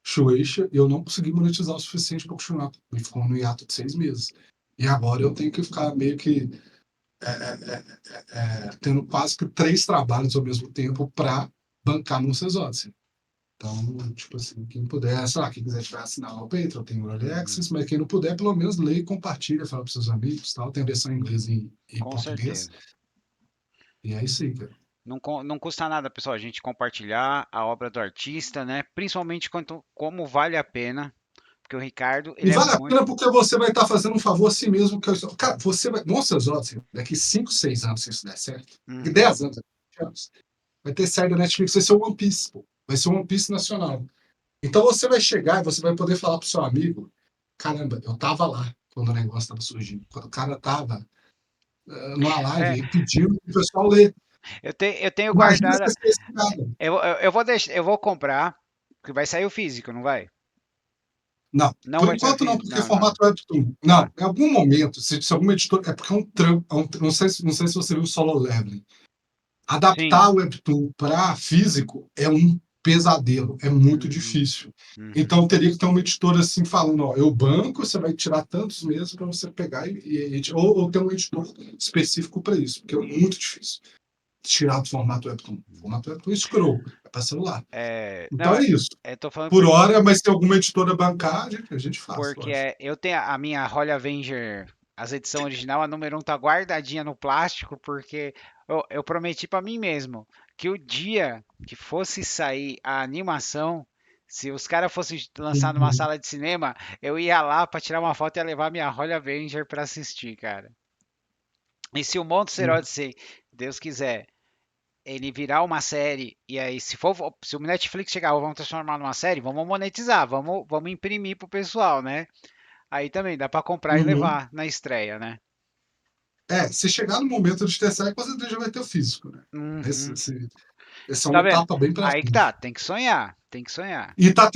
Shueisha, e eu não consegui monetizar o suficiente para continuar. E ficou no hiato de 6 meses. E agora eu tenho que ficar meio que tendo quase que 3 trabalhos ao mesmo tempo para bancar no Odyssey. Então, tipo assim, quem puder, sei lá, quem quiser tiver assinar lá o Patreon, tem o Early Uhum, Access, mas quem não puder, pelo menos lê e compartilha, fala para seus amigos, tal. Tem a versão em inglês e com português. certeza. E é isso aí, cara. Não, não custa nada, pessoal, a gente compartilhar a obra do artista, né? Principalmente quanto, como vale a pena, porque o Ricardo, E ele é vale a muito. pena porque você vai estar fazendo um favor a si mesmo. Cara, você vai. Nossa, Odyssey, daqui 5, 6 anos, se isso der certo, daqui Uhum, 10 anos, 20 anos, vai ter saído da Netflix, vai ser o One Piece, pô. Vai ser o One Piece nacional. Então você vai chegar e você vai poder falar pro seu amigo: caramba, eu tava lá quando o negócio estava surgindo, quando o cara tava numa live é, e pedindo pro pessoal ler. eu tenho Imagina guardado. você ser esse cara. Eu vou deixar, eu vou comprar, porque vai sair o físico, não vai? Não, Não por vai sair o enquanto não, físico? porque é Não, não. formato webtoon. Não, Tá. em algum momento, se alguma editora. É porque é um trampo. Não sei se você viu o Solo Leveling. Sim. Adaptar o webtoon para físico é um pesadelo, é muito Uhum, difícil. uhum. Então teria que ter uma editora assim falando, ó, eu banco, você vai tirar tantos meses para você pegar ou ter um editor específico para isso, porque é muito difícil tirar do formato webtoon. O formato webtoon é scroll, é para celular. Não, Então é isso. tô falando Por hora, mas se alguma editora bancar, a gente faz, porque lógico. eu tenho a minha Holly Avenger, as edição original, a número um tá guardadinha no plástico, porque eu prometi pra mim mesmo que o dia que fosse sair a animação, se os caras fossem lançar numa Uhum, sala de cinema, eu ia lá pra tirar uma foto e ia levar minha Holly Avenger pra assistir, cara. E se o Monsters uhum, Odyssey, Deus quiser, ele virar uma série, e aí se o Netflix chegar, vamos transformar numa série, vamos monetizar, vamos imprimir pro pessoal, né? Aí também dá pra comprar e uhum. levar na estreia, né? Se chegar no momento de testar, com certeza já vai ter o físico, né? Esse, Uhum. esse, essa é Tá uma vendo? etapa bem para Aí que tá, frente. tem que sonhar, tem que sonhar. E tá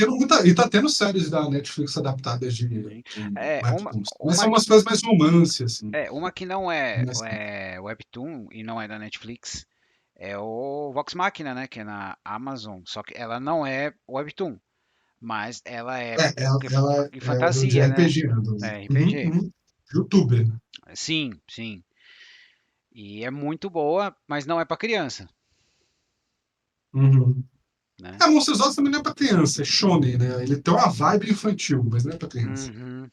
tendo séries da Netflix adaptadas Sim. de É, webtoons. Mas uma, são umas coisas mais romance, assim. uma que não Mas, é Webtoon e não é da Netflix é o Vox Machina, né? Que é na Amazon. Só que ela não é Webtoon, mas ela é ela de é de fantasia, né? RPG, né? É Uhum, RPG. uhum. Youtuber, né? Sim, sim. E é muito boa, mas não é pra criança, Uhum. né? Monstros Ossos também não é pra criança, é shonen, né? Ele tem uma vibe infantil, mas não é pra criança. Uhum.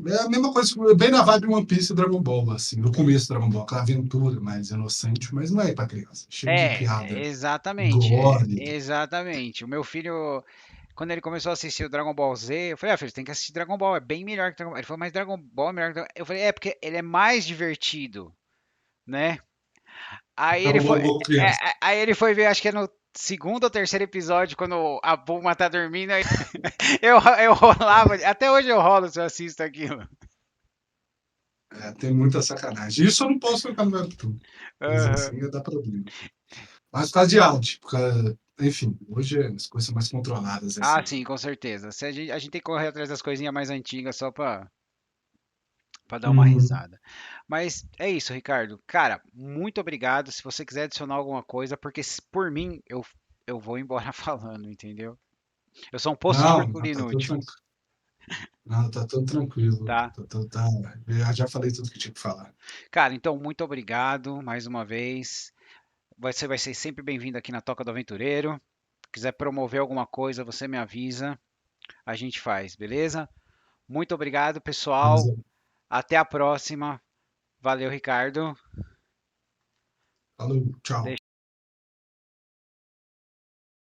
É a mesma coisa, bem na vibe One Piece e Dragon Ball, assim, no começo do Dragon Ball, aquela aventura mais inocente, mas não é pra criança. Cheio de piada Exatamente, gore. exatamente. O meu filho, quando ele começou a assistir o Dragon Ball Z, eu falei, filho, você tem que assistir Dragon Ball, é bem melhor que Dragon Ball. Ele falou, mas Dragon Ball é melhor que Dragon Ball. Eu falei, porque ele é mais divertido, né? Aí ele Dragon foi, Ball Go criança. aí ele foi ver, acho que é no segundo ou terceiro episódio, quando a Bulma tá dormindo, aí eu rolava, até hoje eu rolo se eu assisto aquilo. Tem muita sacanagem. Isso eu não posso colocar no Webtoon. Coisa Aham. assim dá problema. Mas por causa de áudio, enfim, hoje as coisas são mais controladas, Ah, assim. sim, com certeza. Se a gente tem que correr atrás das coisinhas mais antigas só pra dar uma Uhum. risada. Mas é isso, Ricardo. Cara, muito obrigado. Se você quiser adicionar alguma coisa, porque por mim eu vou embora falando, entendeu? Eu sou um possível Não, não, tá tudo inútil, tranquilo. Não, tá tudo tranquilo. tá? Eu já falei tudo que tinha que falar. Cara, então muito obrigado mais uma vez. Você vai ser sempre bem-vindo aqui na Toca do Aventureiro. Quiser promover alguma coisa, você me avisa, a gente faz, beleza? Muito obrigado, Mas, pessoal. Até a próxima. Valeu, Ricardo. falou, tchau.